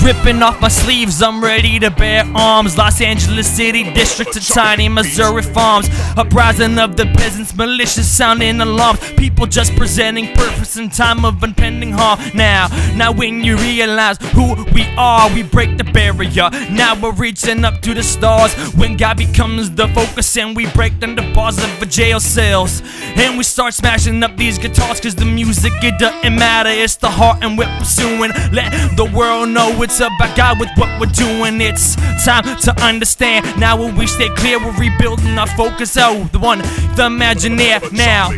Ripping off my sleeves, I'm ready to bear arms. Los Angeles City District to tiny Missouri farms. Uprising of the peasants, malicious sounding alarms. People just presenting purpose in time of impending harm. Now when you realize who we are, we break the barrier. Now we're reaching up to the stars. When God becomes the focus and we break down the bars of the jail cells. And we start smashing up these guitars cause the music, it doesn't matter. It's the heart and we're pursuing. Let the world know it's about God with what we're doing. It's time to understand. Now when we stay clear, we're rebuilding our focus. Oh, the one, the Imagineer now.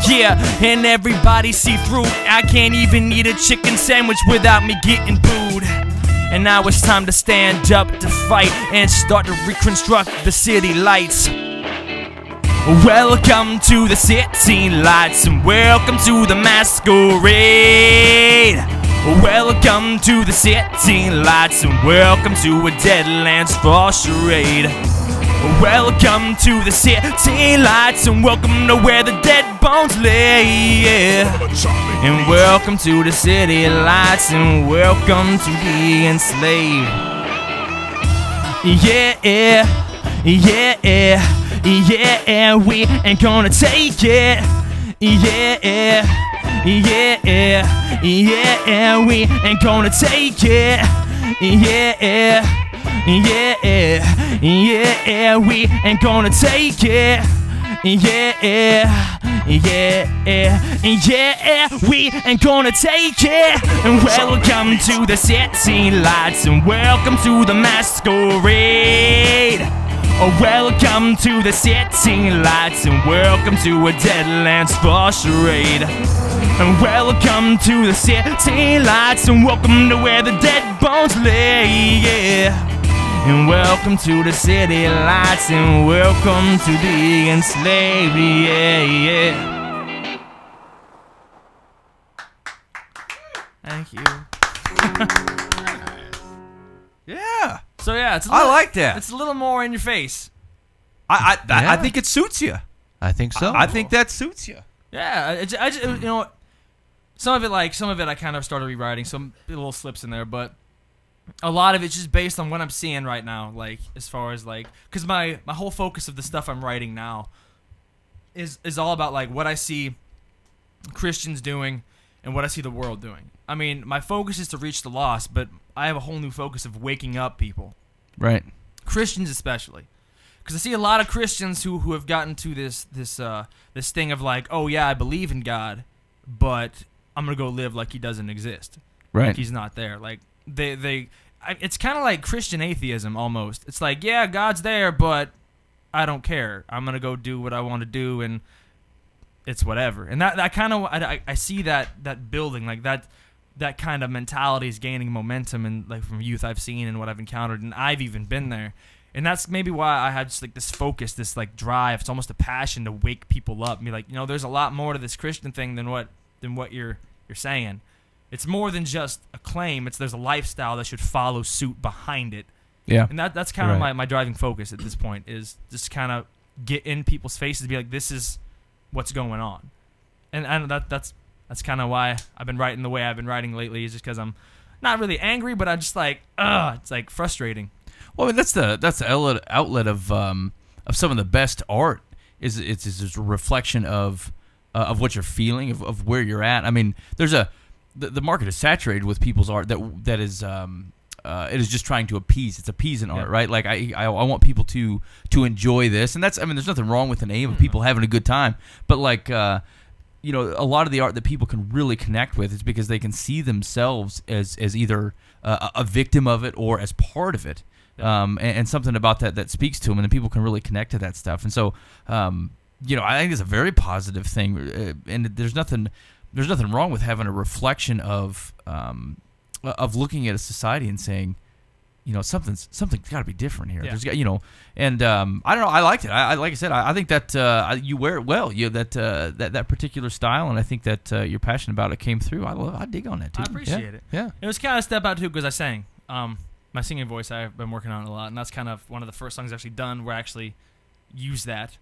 Yeah, and everybody see through. I can't even eat a chicken sandwich without me getting booed. And now it's time to stand up to fight and start to reconstruct the city lights. Welcome to the city lights, and welcome to the masquerade. Welcome to the city lights, and welcome to a Deadlands Fall charade. Welcome to the city lights, and welcome to where the dead bones lay, yeah. And welcome to the city lights, and welcome to the enslaved. Yeah, yeah, yeah, we ain't gonna take it. Yeah, yeah, yeah, we ain't gonna take it. Yeah, yeah, yeah, we ain't gonna take it. Yeah, yeah, we ain't gonna take it. And welcome to the city lights, and welcome to the masquerade. Oh, welcome to the city lights, and welcome to a Deadlands Fall charade. And welcome to the city lights, and welcome to where the dead bones lay, yeah. And welcome to the city lights, and welcome to being enslaved, yeah. Thank you. Yeah. So yeah, it's a I little, like that. It's a little more in your face. I Yeah. think it suits you. I think so. I think that suits you. Yeah, I just, you know, some of it I kind of started rewriting, some little slips in there, but a lot of it's just based on what I'm seeing right now, like as far as like, because my whole focus of the stuff I'm writing now is all about like what I see Christians doing and what I see the world doing. I mean, my focus is to reach the lost, but I have a whole new focus of waking up people, Right. Christians especially. Because I see a lot of Christians who have gotten to this thing of like, oh yeah, I believe in God, but I'm gonna go live like He doesn't exist, Right. like He's not there. Like it's kind of like Christian atheism almost. It's like, yeah, God's there, but I don't care. I'm gonna go do what I want to do, and it's whatever. And that kind of I see that building, like that kind of mentality is gaining momentum, and like from youth I've seen and what I've encountered, and I've even been there. And that's maybe why I have just like this focus, this like drive. It's almost a passion to wake people up and be like, you know, there's a lot more to this Christian thing than what you're saying. It's more than just a claim. There's a lifestyle that should follow suit behind it. Yeah. And that's kind of Right. my driving focus at this point, is just kind of get in people's faces and be like, this is what's going on. And that's kind of why I've been writing the way I've been writing lately, is just because I'm not really angry, but I'm just like, it's like frustrating. Well, I mean, that's the outlet of some of the best art. It's a reflection of what you're feeling, of where you're at. I mean, the market is saturated with people's art that is it is just trying to appease. It's appeasing art, right? Like I want people to enjoy this, and that's, I mean, there's nothing wrong with the aim of people having a good time, but like you know, a lot of the art that people can really connect with is because they can see themselves as either a victim of it or as part of it. And something about that speaks to them, and then people can really connect to that stuff. And so, you know, I think it's a very positive thing, and there's nothing wrong with having a reflection of looking at a society and saying, you know, something's got to be different here. Yeah. There's got, you know, and I don't know, I liked it. I like I said, I think that you wear it well. You that particular style, and I think that you're passionate about it came through. I dig on that too. I appreciate it. Yeah. It was kind of a step out too, because I sang. My singing voice, I've been working on it a lot, and that's kind of one of the first songs I've actually done where I actually use that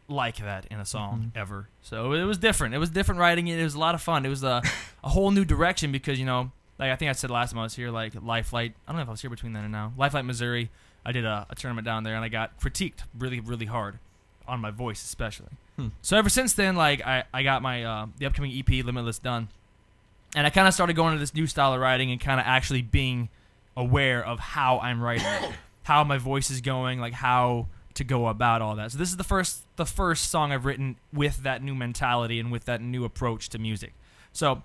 like that in a song ever. So it was different. It was different writing it. It was a lot of fun. It was a whole new direction, because, you know, like I think I said last time I was here, like Lifelight. I don't know if I was here between then and now. Lifelight, Missouri. I did a tournament down there, and I got critiqued really, really hard on my voice, especially. So ever since then, like I got my the upcoming EP Limitless done, and I kind of started going to this new style of writing and kind of actually being aware of how I'm writing it, how my voice is going, like how to go about all that. So this is the first song I've written with that new mentality and with that new approach to music. So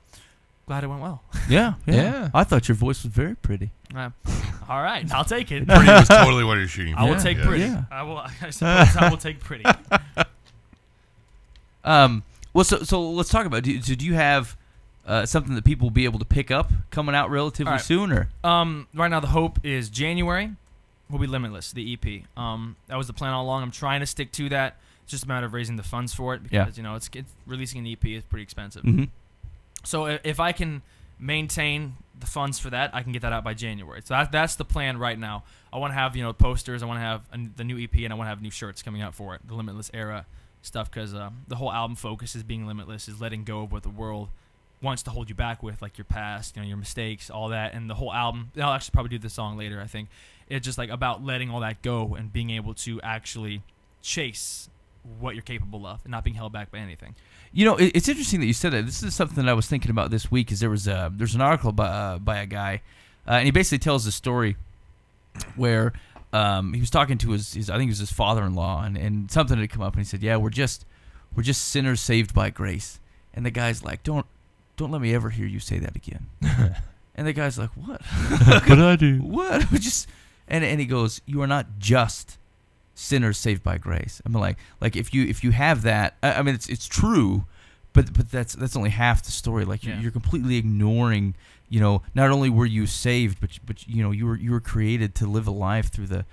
glad it went well. Yeah. Yeah. I thought your voice was very pretty. All right, I'll take it. Pretty was totally what you're shooting for. I will take Yeah. pretty. Yeah. I suppose I will take pretty. Well, so let's talk about. Do you have something that people will be able to pick up coming out relatively All right. soon, or? Right now the hope is January will be Limitless, the EP. That was the plan all along. I'm trying to stick to that. It's just a matter of raising the funds for it, because you know it's releasing an EP is pretty expensive. Mm-hmm. So if I can maintain the funds for that, I can get that out by January. So that's the plan right now. I want to have, you know, posters. I want to have the new EP, and I want to have new shirts coming out for it, the Limitless era stuff, because the whole album focus is being limitless, is letting go of what the world wants to hold you back with, like your past, you know, your mistakes, all that. And the whole album, I'll actually probably do the song later, I think. It's just like about letting all that go and being able to actually chase what you're capable of and not being held back by anything. You know, it's interesting that you said that. This is something that I was thinking about this week. Is there's an article by a guy, and he basically tells a story where he was talking to his I think it was his father-in-law, and something had come up, and he said, "Yeah, we're just sinners saved by grace." And the guy's like, "Don't let me ever hear you say that again." And the guy's like, "What? What did I do? What?" And he goes, "You are not just sinners saved by grace." I mean, like if you have that, I mean, it's true, but that's only half the story. Like Yeah. you're completely ignoring, not only were you saved, but you were created to live a life through the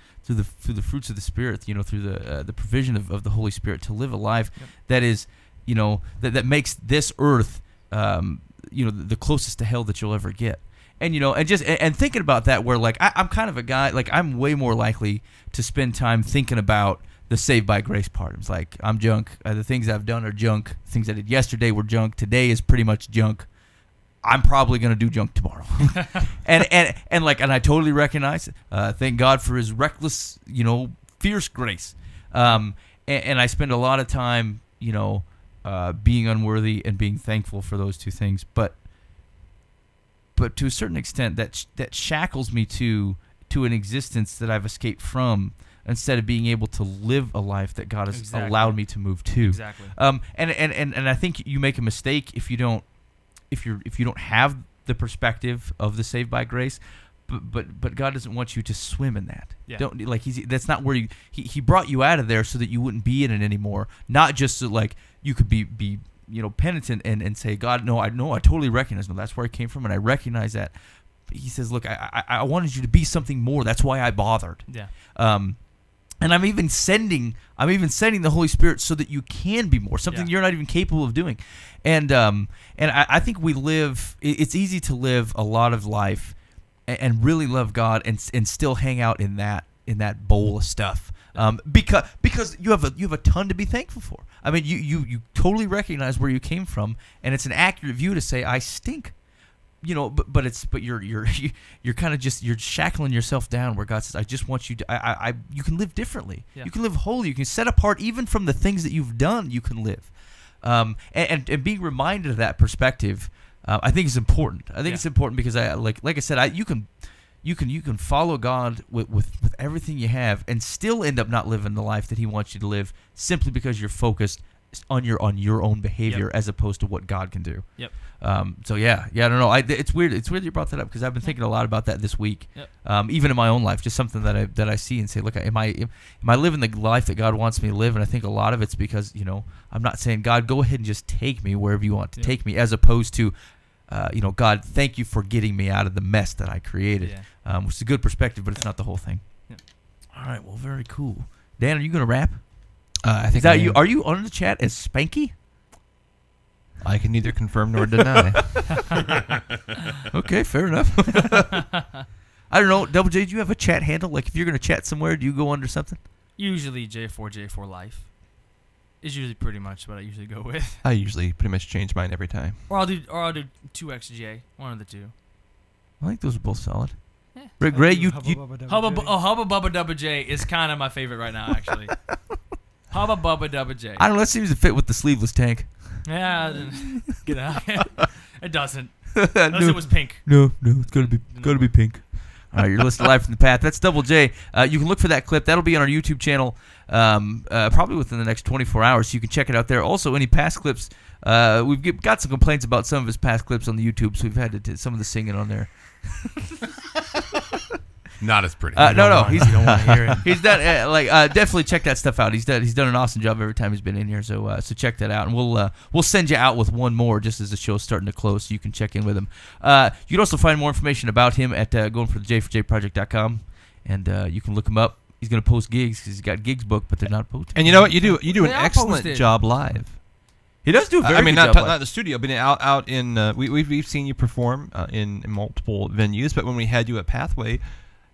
fruits of the Spirit, through the provision of the Holy Spirit, to live a life that is, that makes this earth, the closest to hell that you'll ever get. And and thinking about that, where like I'm kind of a guy, like I'm way more likely to spend time thinking about the saved by grace part. It's like I'm junk. The things I've done are junk. Things I did yesterday were junk. Today is pretty much junk. I'm probably gonna do junk tomorrow. and I totally recognize it. Thank God for His reckless, fierce grace. And I spend a lot of time, being unworthy and being thankful for those two things. But to a certain extent, that shackles me to an existence that I've escaped from, instead of being able to live a life that God has allowed me to move to. Exactly. And I think you make a mistake if you don't have the perspective of the saved by grace. But God doesn't want you to swim in that. Yeah. That's not where he brought you out of there so that you wouldn't be in it anymore. Not just so like you could be penitent and say, God, no, I totally recognize, no, that's where I came from, and I recognize that. But He says, look, I wanted you to be something more. That's why I bothered. Yeah. And I'm even sending the Holy Spirit so that you can be more, something you're not even capable of doing. And I think we live. It's easy to live a lot of life and really love God and still hang out in that bowl of stuff. Because you have a ton to be thankful for. I mean, you totally recognize where you came from, and it's an accurate view to say I stink. But you're kind of just shackling yourself down, where God says, I just want you to you can live differently. Yeah. You can live holy. You can set apart even from the things that you've done. You can live, and being reminded of that perspective, I think is important. I think it's important because like I said, you can follow God with everything you have and still end up not living the life that He wants you to live, simply because you're focused on your own behavior as opposed to what God can do. Yep. So I don't know. It's weird. It's weird that you brought that up, because I've been thinking a lot about that this week. Yep. Even in my own life, just something that I see and say, look, am I living the life that God wants me to live? And I think a lot of it's because I'm not saying, God, go ahead and just take me wherever you want to take me, as opposed to God, thank you for getting me out of the mess that I created. Which is a good perspective, but it's not the whole thing. Yeah. All right. Well, very cool. Dan, are you going to rap? I think Is that you? Are you on the chat as Spanky? I can neither confirm nor deny. Okay, fair enough. I don't know. Double J, do you have a chat handle? Like, if you're going to chat somewhere, do you go under something? usually J4 Life is usually pretty much what I usually go with. I usually pretty much change mine every time. Or I'll do 2XJ, one of the two. I think those are both solid. Yeah. Rick Gray, you Hubba Bubba Dubba J is kind of my favorite right now, actually. Hubba Bubba Dubba J. I don't know. That seems to fit with the sleeveless tank. Yeah, get out. It doesn't. Unless it was pink. No, it's gotta be pink. All right, you're listening to Live from the Path. That's Double J. You can look for that clip. That'll be on our YouTube channel probably within the next 24 hours. So you can check it out there. Also, any past clips. We've got some complaints about some of his past clips on the YouTube, so we've had to do some of the singing on there. Not as pretty. No, You don't want to hear it. he's done definitely check that stuff out. He's done an awesome job every time he's been in here. So check that out, and we'll send you out with one more just as the show's starting to close, so you can check in with him. You can also find more information about him at goingforthej4jproject.com, and you can look him up. He's gonna post gigs because he's got gigs booked, but they're not posted. And you know what? You do an They are excellent posted. job live. He does do a very I mean, good not job. not in the studio, but out in we've seen you perform in multiple venues. But when we had you at Pathway,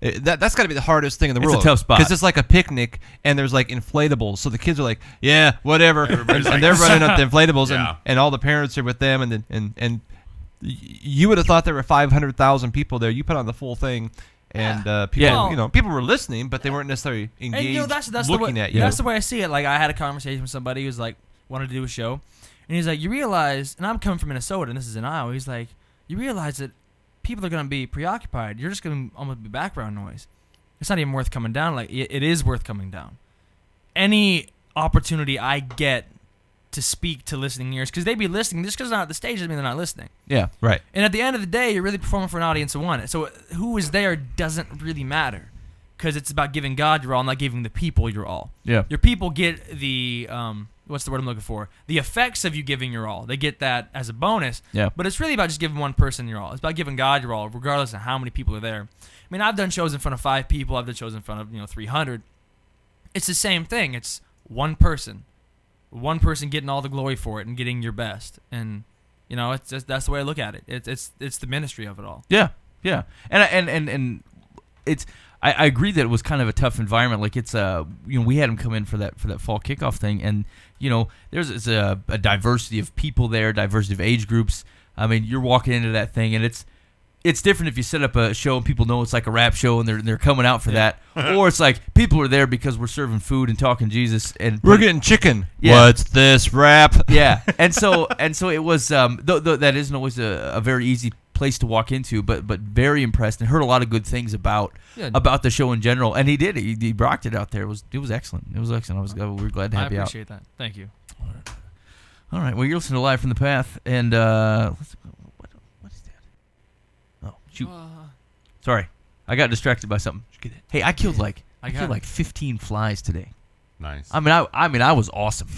that's got to be the hardest thing in the It's a world. tough spot. Because it's like a picnic, and there's like inflatables. So the kids are like, yeah, whatever, and like, they're running up the inflatables, Yeah. and all the parents are with them, and you would have thought there were 500,000 people there. You put on the full thing. And people, Yeah. people were listening, but they weren't necessarily engaged. And that's looking the way, at you. That's the way I see it. Like, I had a conversation with somebody who's like wanted to do a show, and he's like, you realize, and I'm coming from Minnesota, and this is in Iowa. He's like, you realize that people are gonna be preoccupied. You're just gonna almost be background noise. It's not even worth coming down. Like, it is worth coming down. Any opportunity I get to speak to listening ears, because they be listening. Just because they're not at the stage doesn't mean they're not listening. Yeah. Right. And at the end of the day, you're really performing for an audience of one. So who is there doesn't really matter, because it's about giving God your all, not giving the people your all. Yeah. Your people get the what's the word I'm looking for? The effects of you giving your all. They get that as a bonus. Yeah. But it's really about just giving one person your all. It's about giving God your all, regardless of how many people are there. I mean, I've done shows in front of 5 people. I've done shows in front of 300. It's the same thing. It's one person getting all the glory for it and getting your best. And it's just, that's the way I look at it. It's the ministry of it all. Yeah, yeah, and it's. I agree that it was kind of a tough environment. Like it's we had him come in for that fall kickoff thing, and there's a diversity of people there, diversity of age groups. I mean, you're walking into that thing, and it's different if you set up a show and people know it's like a rap show and they're coming out for that, or it's like people are there because we're serving food and talking Jesus and We're getting chicken. Yeah. What's this rap? Yeah, and so it was. Though that isn't always a very easy place to walk into, but very impressed and heard a lot of good things about the show in general. And he did. He rocked it out there. It was excellent. It was excellent. We were glad to have you out. I appreciate that. Thank you. All right. Well, you're listening to Live from the Path, and what is that? Oh, shoot. Sorry, I got distracted by something. Hey, I killed like 15 flies today. Nice. I mean, I was awesome.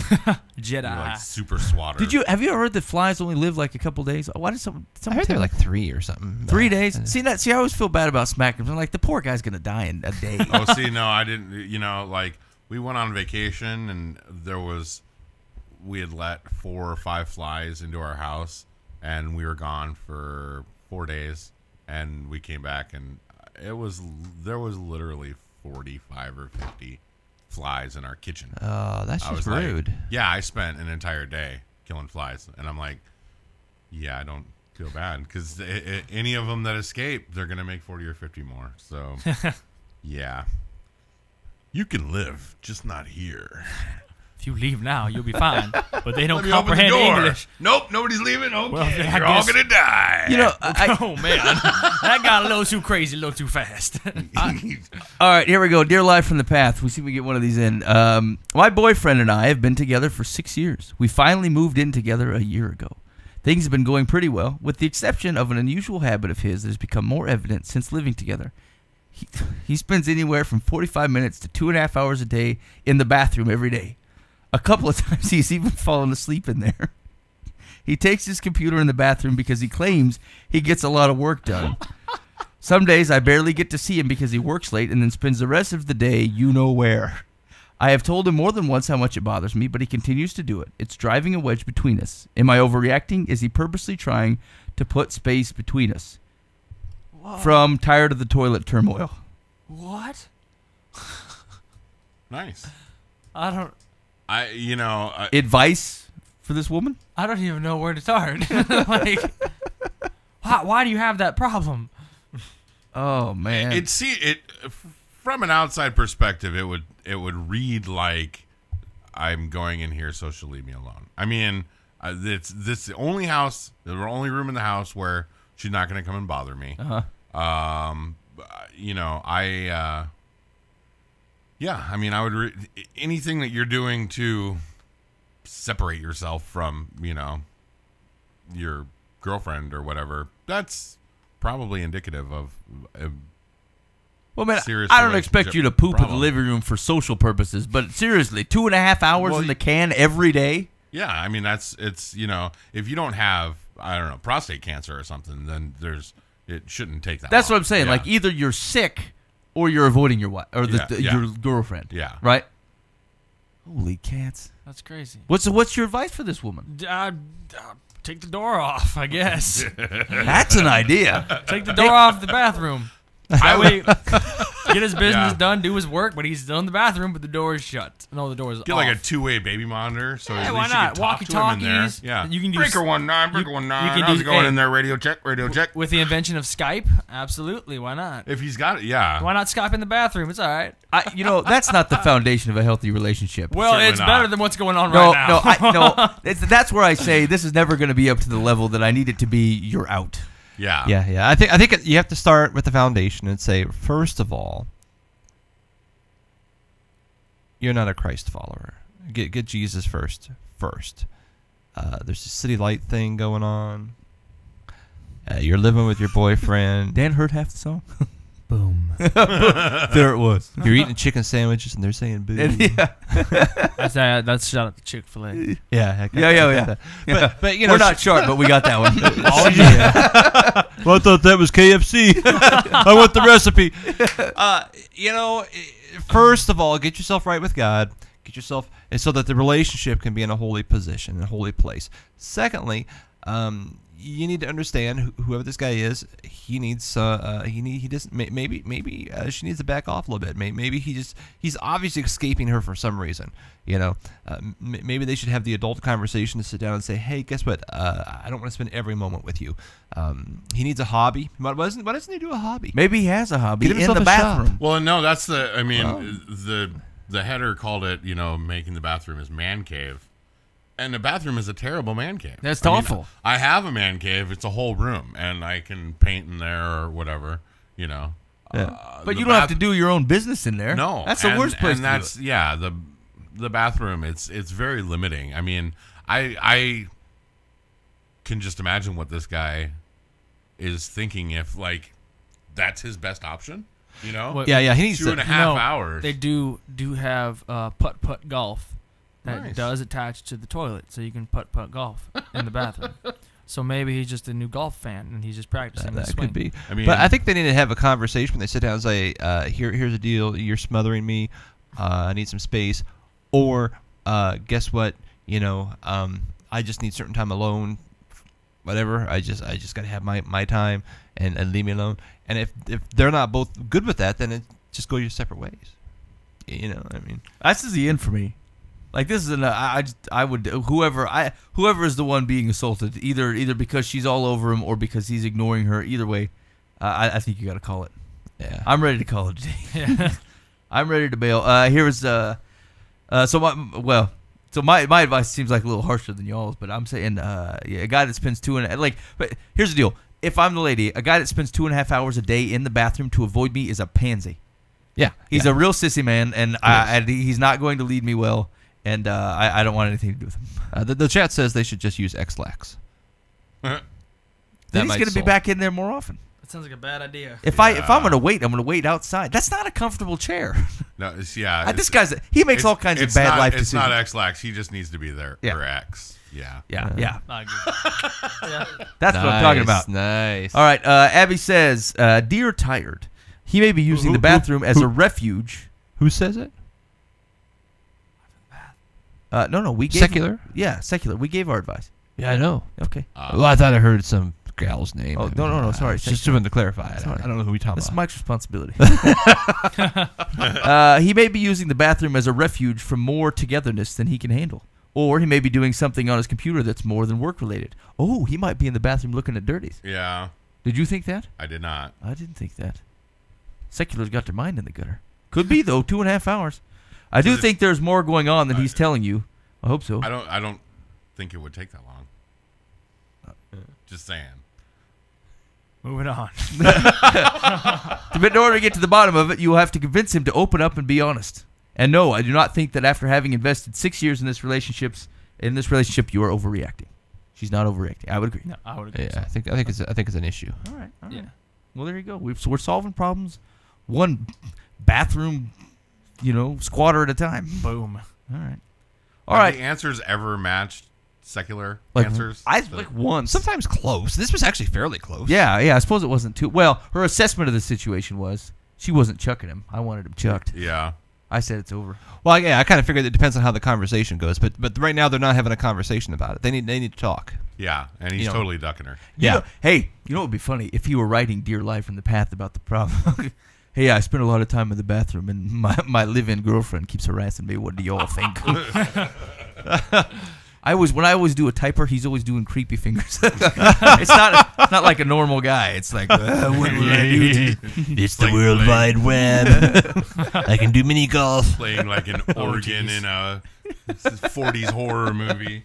Jedi. You're like super swatter. Have you ever heard that flies only live like a couple days? Why did someone I heard tell they're me? like 3 or something. 3 days? See, I always feel bad about smacking him. I'm like, the poor guy's gonna die in a day. Oh, see, no, I didn't. Like we went on vacation and we had let 4 or 5 flies into our house, and we were gone for 4 days, and we came back, and there was literally 45 or 50 flies in our kitchen. Oh, that's I just was rude. Like, yeah, I spent an entire day killing flies, and I'm like, yeah, I don't feel bad because any of them that escape, they're gonna make 40 or 50 more. So, yeah, you can live, just not here. If you leave now, you'll be fine. But they don't Let me open the comprehend door. English. Nope, nobody's leaving. Okay, Well, I you're all guess- gonna die. Oh man, that got a little too crazy, a little too fast. All right, here we go. Dear Live from the Path. We see if we get one of these in. My boyfriend and I have been together for 6 years. We finally moved in together a year ago. Things have been going pretty well, with the exception of an unusual habit of his that has become more evident since living together. He spends anywhere from 45 minutes to 2.5 hours a day in the bathroom every day. A couple of times he's even fallen asleep in there. He takes his computer in the bathroom because he claims he gets a lot of work done. Some days I barely get to see him because he works late and then spends the rest of the day you know where. I have told him more than once how much it bothers me, but he continues to do it. It's driving a wedge between us. Am I overreacting? Is he purposely trying to put space between us? Whoa. From tired of the toilet turmoil. What? Nice. I Advice for this woman? don't even know where to start. Like, why do you have that problem? Oh man. It from an outside perspective, it would read like I'm going in here, so she'll leave me alone. I mean, it's this the only house, the only room in the house where she's not going to come and bother me. Yeah, I mean, I would anything that you're doing to separate yourself from, your girlfriend or whatever, that's probably indicative of well, man, serious I don't expect you to poop in problem. the living room for social purposes, but seriously, 2.5 hours Well, in the can every day? Yeah, I mean, it's if you don't have, I don't know, prostate cancer or something, then it shouldn't take that That's long. what I'm saying. Yeah. Like, either you're sick or you're avoiding your wife or your girlfriend. Yeah. Right? Holy cats. That's crazy. What's your advice for this woman? Take the door off, I guess. That's an idea. Take the door off the bathroom. That way, get his business done, do his work, but he's still in the bathroom, but the door is shut. No, the door is Get off. like a two-way baby monitor, so Yeah, at why least you not? can talk to him in there. Walkie-talkies. Yeah, You can do breaker s- 19, breaker 19. can How's do- it going hey. in there? Radio check, radio check. With the invention of Skype, absolutely, why not? If he's got it, yeah. Why not Skype in the bathroom? It's all right. That's not the foundation of a healthy relationship. Well, Certainly it's not. better than what's going on No, right now. that's where I say this is never going to be up to the level that I need it to be. You're out. Yeah. Yeah. I think you have to start with the foundation and say, first of all, you're not a Christ follower. Get Jesus first. There's a city light thing going on. You're living with your boyfriend. Dan heard half the song. Boom. There it was. You're eating chicken sandwiches and they're saying boo. Yeah. That's shout out to Chick-fil-A. Yeah. Yeah. But you know, We're not sharp, but we got that one. Oh yeah. Well, I thought that was KFC. I want the recipe. You know, first of all, get yourself right with God. Get yourself, and so that the relationship can be in a holy position, in a holy place. Secondly, you need to understand whoever this guy is. He needs he doesn't maybe she needs to back off a little bit. Maybe he's obviously escaping her for some reason. You know, maybe they should have the adult conversation to sit down and say, hey, guess what? I don't want to spend every moment with you. He needs a hobby. Why doesn't he do a hobby? Maybe he has a hobby Get in himself the a bathroom. shop. Well, no, that's the. I mean, the header called it, making the bathroom his man cave, and the bathroom is a terrible man cave. That's I mean, awful. I have a man cave. It's a whole room, and I can paint in there or whatever. Yeah. But you don't have to do your own business in there. No, that's the worst place. And that's the bathroom. It's very limiting. I mean, I can just imagine what this guy is thinking if that's his best option. What- Yeah. He needs 2.5 hours. They do have putt golf that Nice. does attach to the toilet, so you can putt golf in the bathroom. So maybe he's just a new golf fan and he's just practicing the That swing. could be. I mean, But I think they need to have a conversation when they sit down and say, here's the deal. You're smothering me. I need some space. Or guess what? I just need certain time alone. Whatever. I just got to have my time and leave me alone. And if they're not both good with that, then just go your separate ways. I mean. This is the end for me. This is I would whoever is the one being assaulted, either because she's all over him or because he's ignoring her. Either way, I think you got to call it. Yeah. I'm ready to call it today. I'm ready to bail. Here's so my advice seems like a little harsher than y'all's, but I'm saying a guy that spends but here's the deal. If I'm the lady, a guy that spends 2.5 hours a day in the bathroom to avoid me is a pansy. Yeah. He's a real sissy man, and he's not going to lead me well, and I don't want anything to do with him. The chat says they should just use X-Lax. Then he's going to be back in there more often. That sounds like a bad idea. If I'm going to wait, I'm going to wait outside. That's not a comfortable chair. no, it's, This guy's he makes all kinds of bad life It's decisions. not X-Lax. He just needs to be there for X. Yeah. Yeah. I agree. That's what I'm talking about. Nice. All right. Abby says, "Dear tired, he may be using the bathroom as a refuge." Who says it? No, we gave Secular? Yeah, secular. We gave our advice. Yeah, I know. Okay. Well, I thought I heard some gal's name. Oh, no, sorry. Just wanted to clarify. I don't know who we talking This is about. Mike's responsibility. He may be using the bathroom as a refuge for more togetherness than he can handle. Or he may be doing something on his computer that's more than work-related. Oh, he might be in the bathroom looking at dirties. Yeah. Did you think that? I did not. I didn't think that. Secular's got their mind in the gutter. Could be, though, 2.5 hours. I do think there's more going on than he's telling you. I hope so. I don't think it would take that long. Just saying. Moving on. But in order to get to the bottom of it, you will have to convince him to open up and be honest. And no, I do not think that after having invested 6 years in this relationship, you are overreacting. She's not overreacting. I would agree. No, I would agree. Yeah, I think it's an issue. All right. Yeah. Well, there you go. We're solving problems one bathroom, squatter at a time. Boom. All right. Have the answers ever matched secular answers? Once. Sometimes close. This was actually fairly close. Yeah. I suppose it wasn't too well. Her assessment of the situation was she wasn't chucking him. I wanted him chucked. Yeah. I said it's over. Well, yeah, I kind of figured it depends on how the conversation goes, but right now they're not having a conversation about it. They need to talk. Yeah, and he's totally ducking her. Yeah. Hey, you know what would be funny if he were writing Dear Life from the Path about the problem. Hey, I spend a lot of time in the bathroom, and my live-in girlfriend keeps harassing me. What do y'all think? When I always do a typer, he's always doing creepy fingers. It's not like a normal guy. It's like, what will I do? It's the World Wide Web. I can do mini golf. Playing like an organ in a 40s horror movie.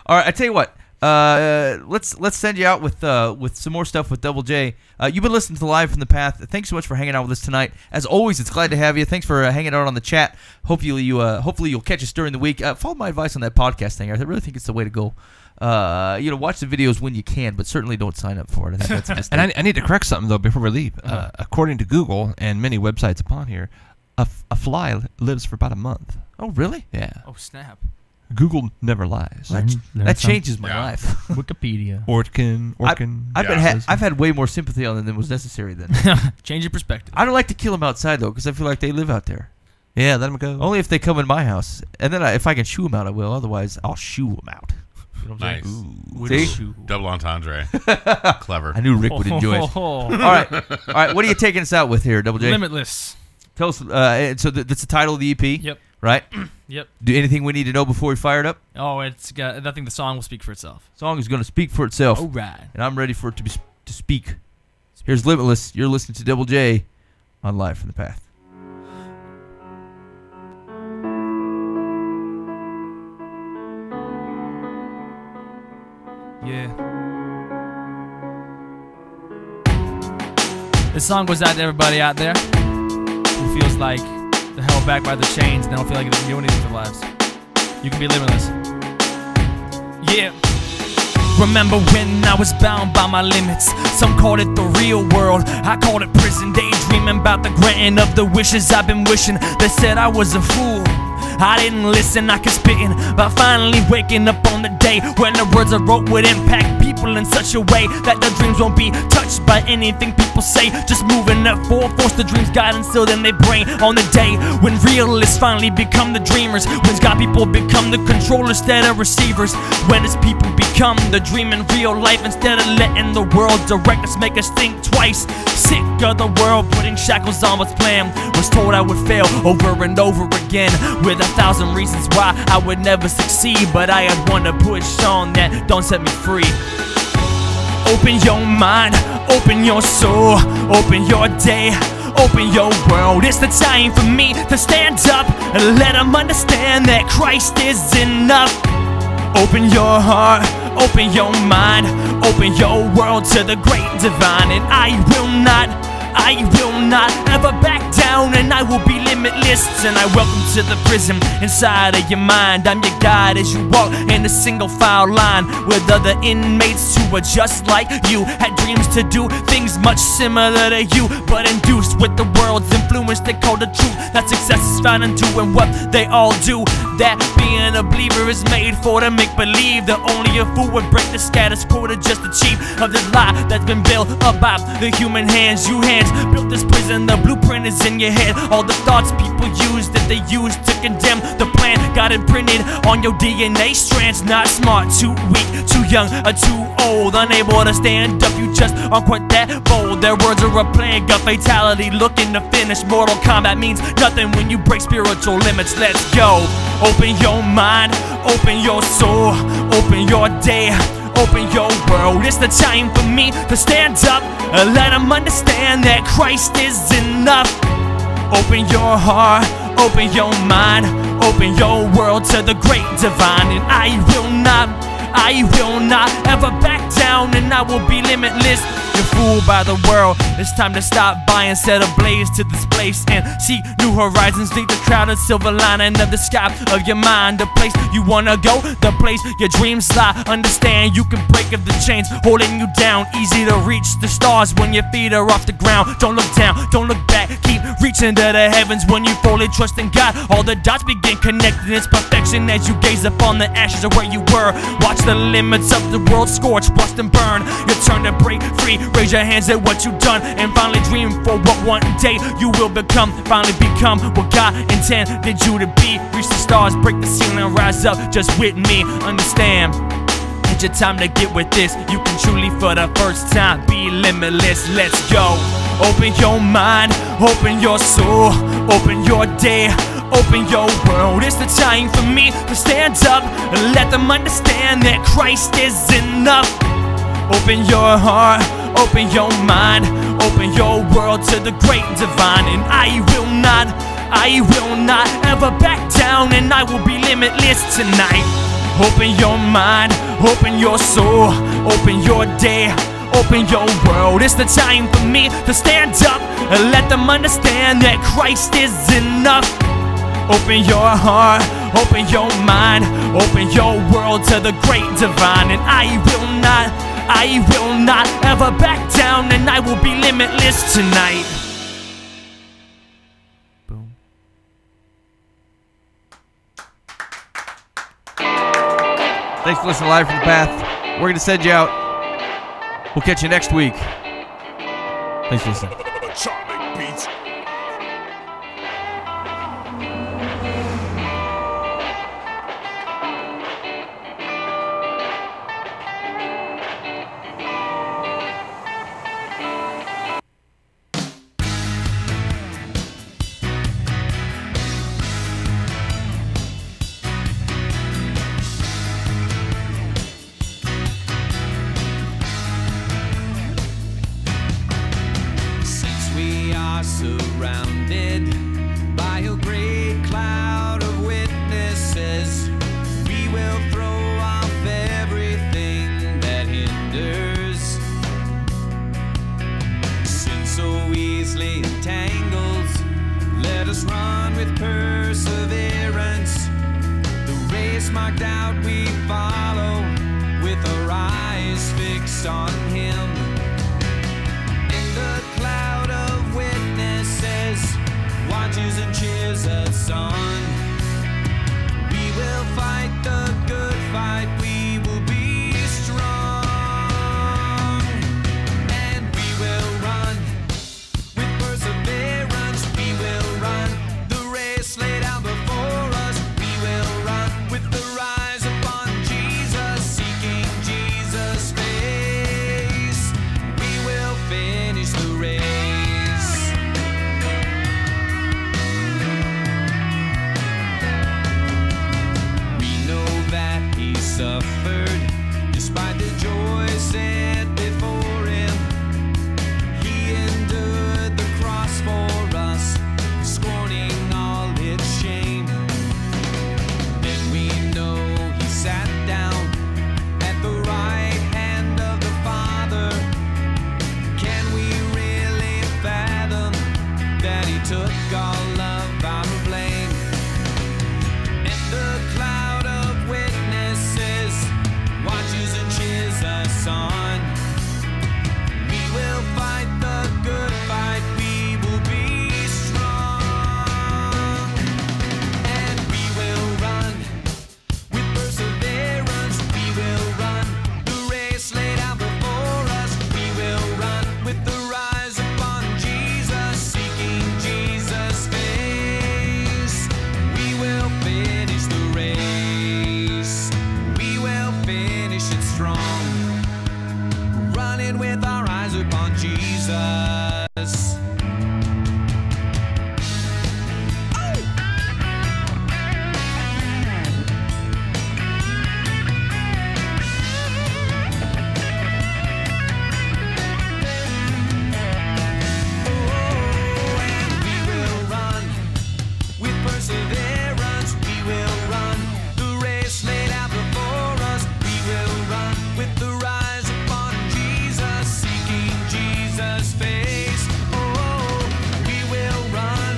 All right, I tell you what. Let's send you out with some more stuff with Double J. You've been listening to Live from the Path. Thanks so much for hanging out with us tonight. As always, it's glad to have you. Thanks for hanging out on the chat. Hopefully you'll catch us during the week. Follow my advice on that podcast thing. I really think it's the way to go. watch the videos when you can, but certainly don't sign up for it. I think that's a mistake. And I need to correct something though before we leave. According to Google and many websites upon here, a fly lives for about a month. Oh, really? Yeah. Oh snap! Google never lies. That changes my Yeah. life. Wikipedia. Orkin. I've had way more sympathy on them than was necessary then. Change your perspective. I don't like to kill them outside though, because I feel like they live out there. Yeah, let them go. Only if they come in my house, and then if I can shoo them out, I will. Otherwise, I'll shoo them out. You know what I'm Nice. saying? Shoe. Double entendre. Clever. I knew Rick would enjoy it. All right. What are you taking us out with here, Double J? Limitless. Tell us. So that's the title of the EP. Yep. Right. Yep. Do anything we need to know before we fire it up? Oh, it's got. I think the song will speak for itself. Song is going to speak for itself, All right. and I'm ready for it to speak. Here's Limitless. You're listening to Double J on Live from the Path. Yeah. This song goes out to everybody out there who feels like they're held back by the chains and they don't feel like they can do anything with their lives. You can be limitless. Yeah. Remember when I was bound by my limits? Some called it the real world, I called it prison. Daydreaming about the granting of the wishes I've been wishing. They said I was a fool, I didn't listen, I kept spitting, but finally waking up on the day when the words I wrote would impact people in such a way that their dreams won't be touched by anything people say. Just moving up full force, the dreams God instilled in their brain. On the day when realists finally become the dreamers, when God people become the controllers instead of receivers, when His people become the dream in real life instead of letting the world direct us, make us think twice. Sick of the world putting shackles on what's planned. Was told I would fail over and over again with 1,000 reasons why I would never succeed, but I had one to push on that don't set me free. Open your mind, open your soul, open your day, open your world. It's the time for me to stand up and let them understand that Christ is enough. Open your heart, open your mind, open your world to the great divine, and I will not ever back down, and I will be limitless. And I welcome to the prison inside of your mind. I'm your guide as you walk in a single file line with other inmates who are just like you, had dreams to do things much similar to you, but induced with the world's influence. They call the truth that success is found in doing what they all do. That being a believer is made for to make believe that only a fool would break the status quo to just achieve of this lie that's been built about the human hands. You hands built this prison, the blueprint is in your head. All the thoughts people use that they use to condemn the plan got imprinted on your DNA strands. Not smart, too weak, too young, or too old, unable to stand up, you just aren't quite that bold. Their words are a plague of fatality, looking to finish. Mortal Kombat means nothing when you break spiritual limits. Let's go. Open your mind, open your soul, open your day, open your world. It's the time for me to stand up and let them understand that Christ is enough. Open your heart, open your mind, open your world to the great divine, and I will not ever back down, and I will be limitless. You're fooled by the world, it's time to stop by and set a blaze to this place and seek new horizons. Leave the crowded silver lining of the sky of your mind, the place you wanna go, the place your dreams lie. Understand you can break of the chains holding you down, easy to reach the stars when your feet are off the ground. Don't look down, don't look back, keep reaching to the heavens when you fully trust in God. All the dots begin connecting, it's perfection as you gaze upon the ashes of where you were. Watch the limits of the world scorch, watch them burn. Your turn to break free, raise your hands at what you've done, and finally dream for what one day you will become. Finally become what God intended you to be. Reach the stars, break the ceiling, rise up just with me. Understand, it's your time to get with this. You can truly for the first time be limitless. Let's go. Open your mind, open your soul, open your day, open your world. It's the time for me to stand up and let them understand that Christ is enough. Open your heart, open your mind, open your world to the great divine, and I will not ever back down, and I will be limitless tonight. Open your mind, open your soul, open your day, open your world. It's the time for me to stand up and let them understand that Christ is enough. Open your heart, Open your mind, open your world to the great divine. And I will not ever back down, and I will be limitless tonight. Boom. Thanks for listening live from the path. We're gonna send you out. We'll catch you next week. Thanks for listening. Charming beats. Surrounded by a great cloud of witnesses, we will throw off everything that hinders. Sin so easily entangles, let us run with perseverance. The race marked out we follow, with our eyes fixed on Him. In the cloud of witnesses, watches and cheers us on. We will fight the good fight, we will be strong. And we will run with perseverance, we will run the race laid out before us. We will run with the rise upon Jesus, seeking Jesus' face. We will finish the race. Suffered despite the joy set before Him. He endured the cross for us, scorning all its shame. Then we know He sat down at the right hand of the Father. Can we really fathom that He took all of our blame? And the cloud of witnesses watches and cheers us on. We will fight the good fight, we will be strong. And we will run with perseverance, we will run the race laid out before us. We will run with the rise upon Jesus, seeking Jesus' face. We will finish the race, we will finish it strong, running with our eyes upon Jesus. And we will run with perseverance, we will run the race laid out before us. We will run with the rise upon Jesus, seeking Jesus' face. Oh, we will run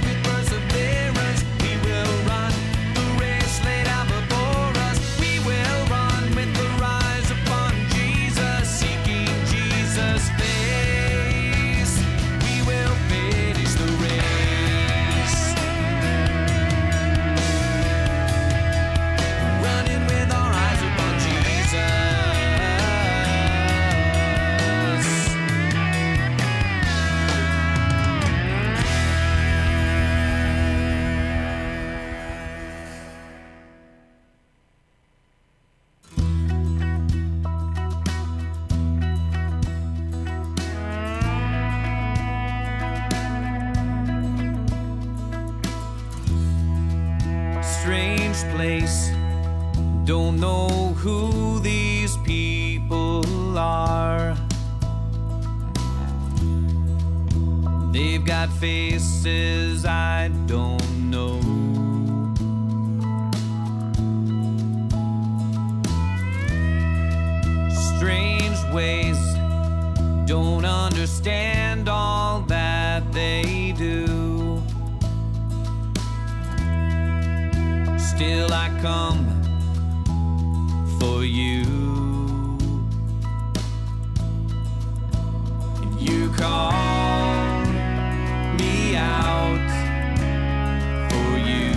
with perseverance. We will run the race laid out before us. We will run with the rise upon Jesus, seeking Jesus' face. We will finish the race, running with our eyes upon Jesus. Strange place, don't know who these people are. They've got faces I don't know. Strange ways, don't understand all that they do. still I come for you. You call me out for you.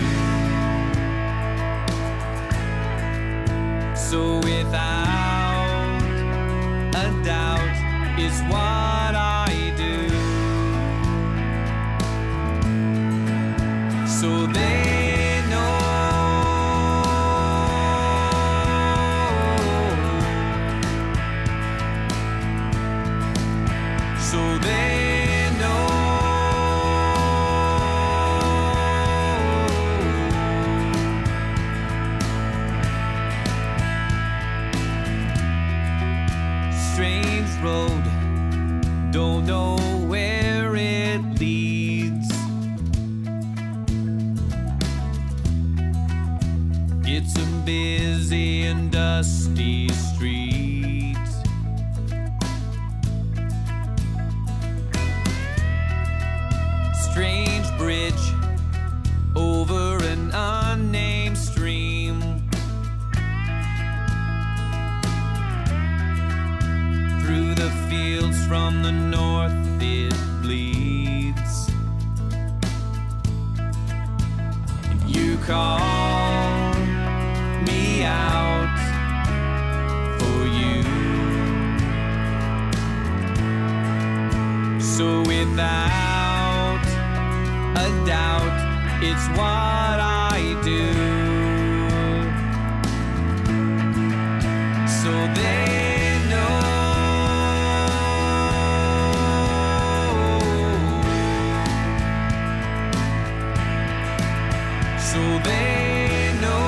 So without a doubt is what I do. So they know. So they know. Strange road, don't know where it leads. It's a busy and dusty street. Strange bridge over an unnamed stream. Through the fields from the north it bleeds. You call me out for you. So without a doubt, it's what I do. So they know. So they know.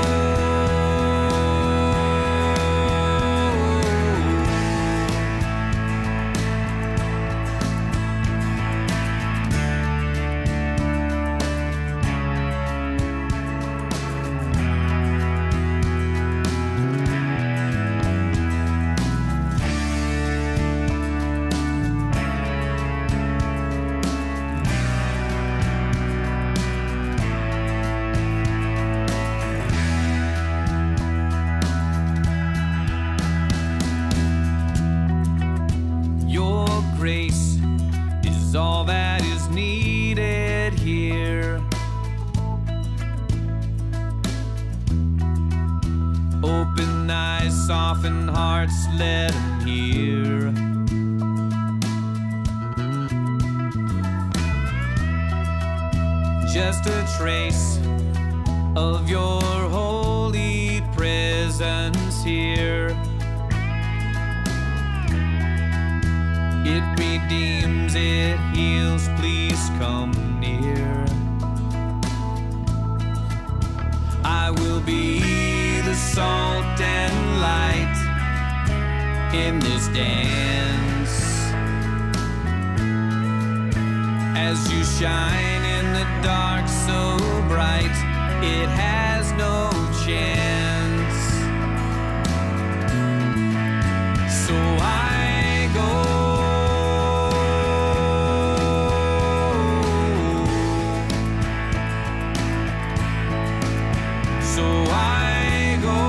Your grace is all that is needed here. Open eyes, soften hearts, let 'em hear. Just a trace of your holy presence here. It redeems, it heals, please come near. I will be the salt and light in this dance. As you shine in the dark so bright, it has no chance. So I go. So I go.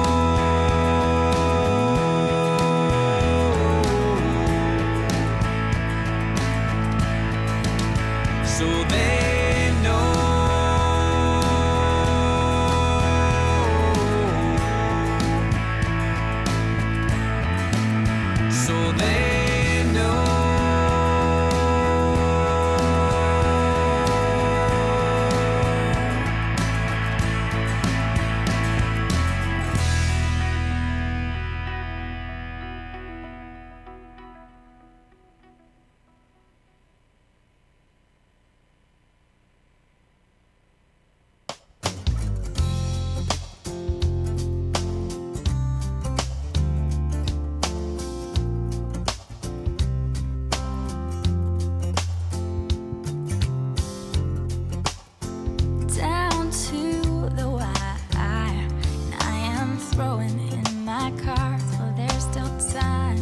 So they know. So they know. Down to the wire, and I am throwing in my cards while there's still time.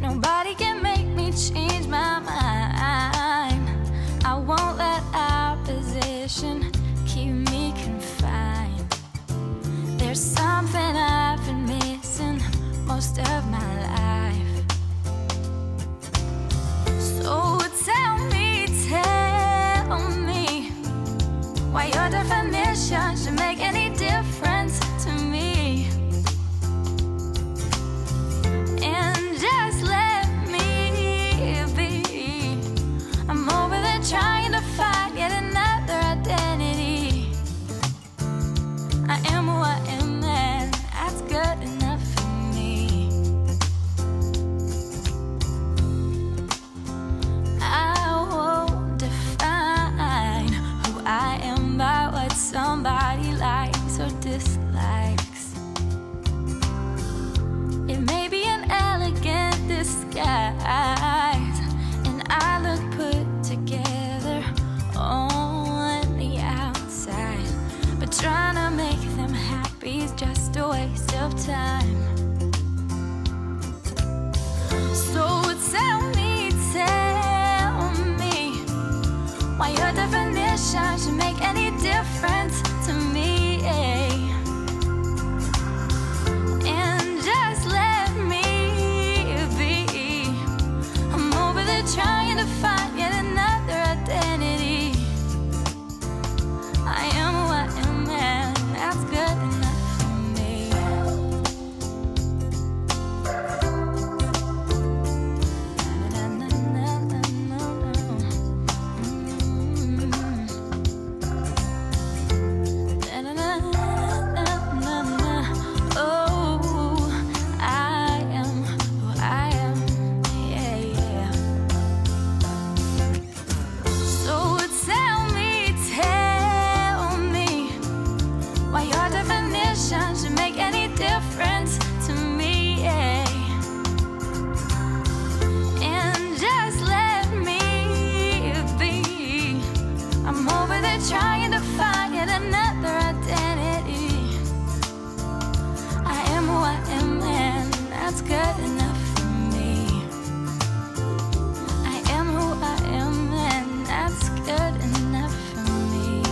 Nobody can make me change my mind. I won't let our position keep most of my life. So tell me why your definition should make any difference to me. And just let me be. I'm over there trying to find yet another identity. I am who I am, and that's good enough for me. I won't define who I am by what somebody likes or dislikes. It may be an elegant disguise, and I look put together on the outside, but trying to make them happy is just a waste of time. So tell me why your definition should make any difference to me. And just let me be. I'm over there trying to find yet another identity. I am who I am, and that's good enough for me. Oh, I am who I am, yeah, yeah. So tell me why your definition should make any difference to me, yeah. And just let me be. I'm over there trying to find yet another identity. I am who I am, and that's good enough for me. I am who I am, and that's good enough for me.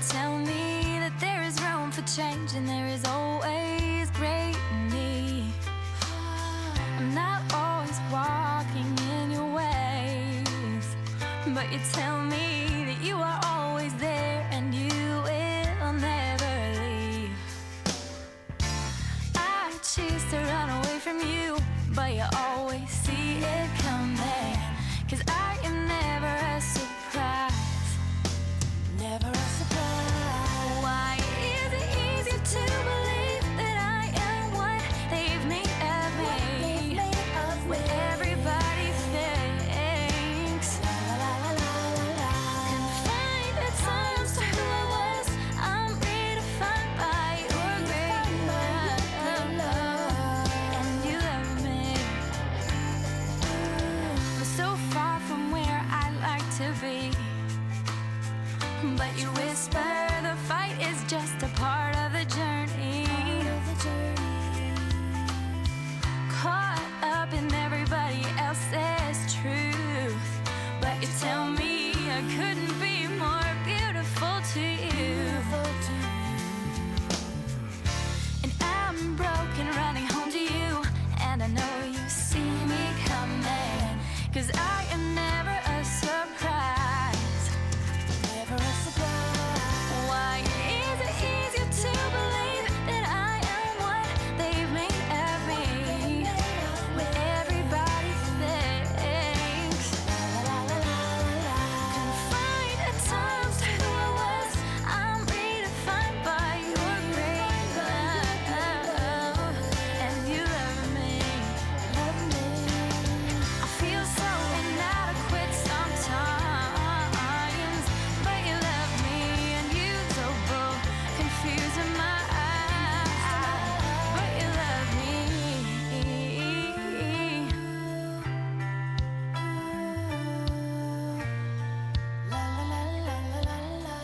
tell me that there is room for change and there is always great need. I'm not always walking in your ways, but you tell me that you are always there and you will never leave. I choose to run away from you, but you always see it coming. 'Cause I am never a surprise. Never a surprise. Why is it easier to believe that I am what they've made of me? What everybody thinks. Confined at times to who I was, I'm redefined by your great love. And you love me. I'm so far from where I like to be, but you whisper the fight is just a part of the journey. Caught up in everybody else's truth, but you tell me I couldn't be more beautiful to you. And I'm broken running home to you, and I know you see me coming. 'Cause I am never a surprise. Never a surprise. Why is it easier to believe that I am what they've made of me? What everybody thinks. Confined at times to who I was, I'm redefined by your great love. And you love me. I feel so inadequate sometimes, but you love me and you double confuse in my eyes, but you love me. La la la la la la.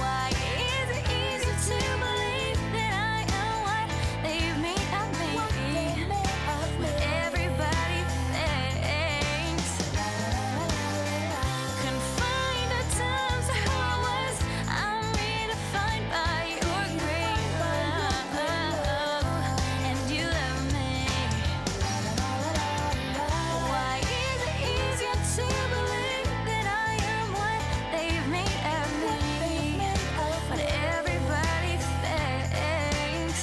Why is it easy to believe that I am what they've made of me? What everybody thinks. Confined at times to who I was, I'm redefined by your great love. And you love me. Why is it easier to believe that I am what they've made of me? What everybody thinks.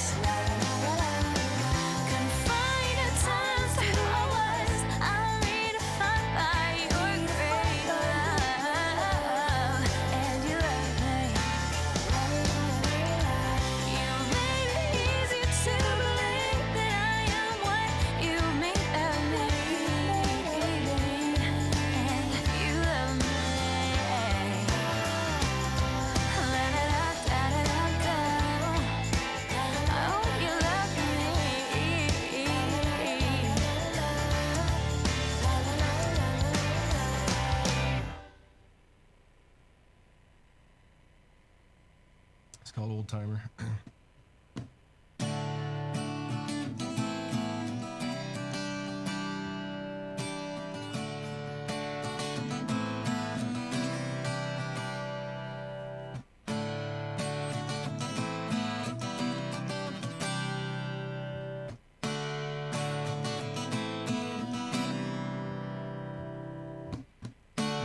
Confined at times to who I was, I'm redefined by your great love. And you love me. You made it easier to believe that I am what you made of me. And you love me. La da da da da da. Oh, you love me. It's called Old Timer.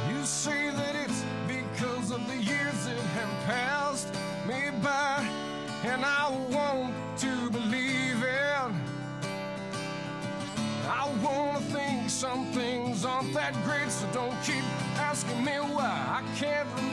You say that it's because of the years that have passed me by, and I want to believe it. I want to think some things aren't that great, so don't keep asking me why. I can't remember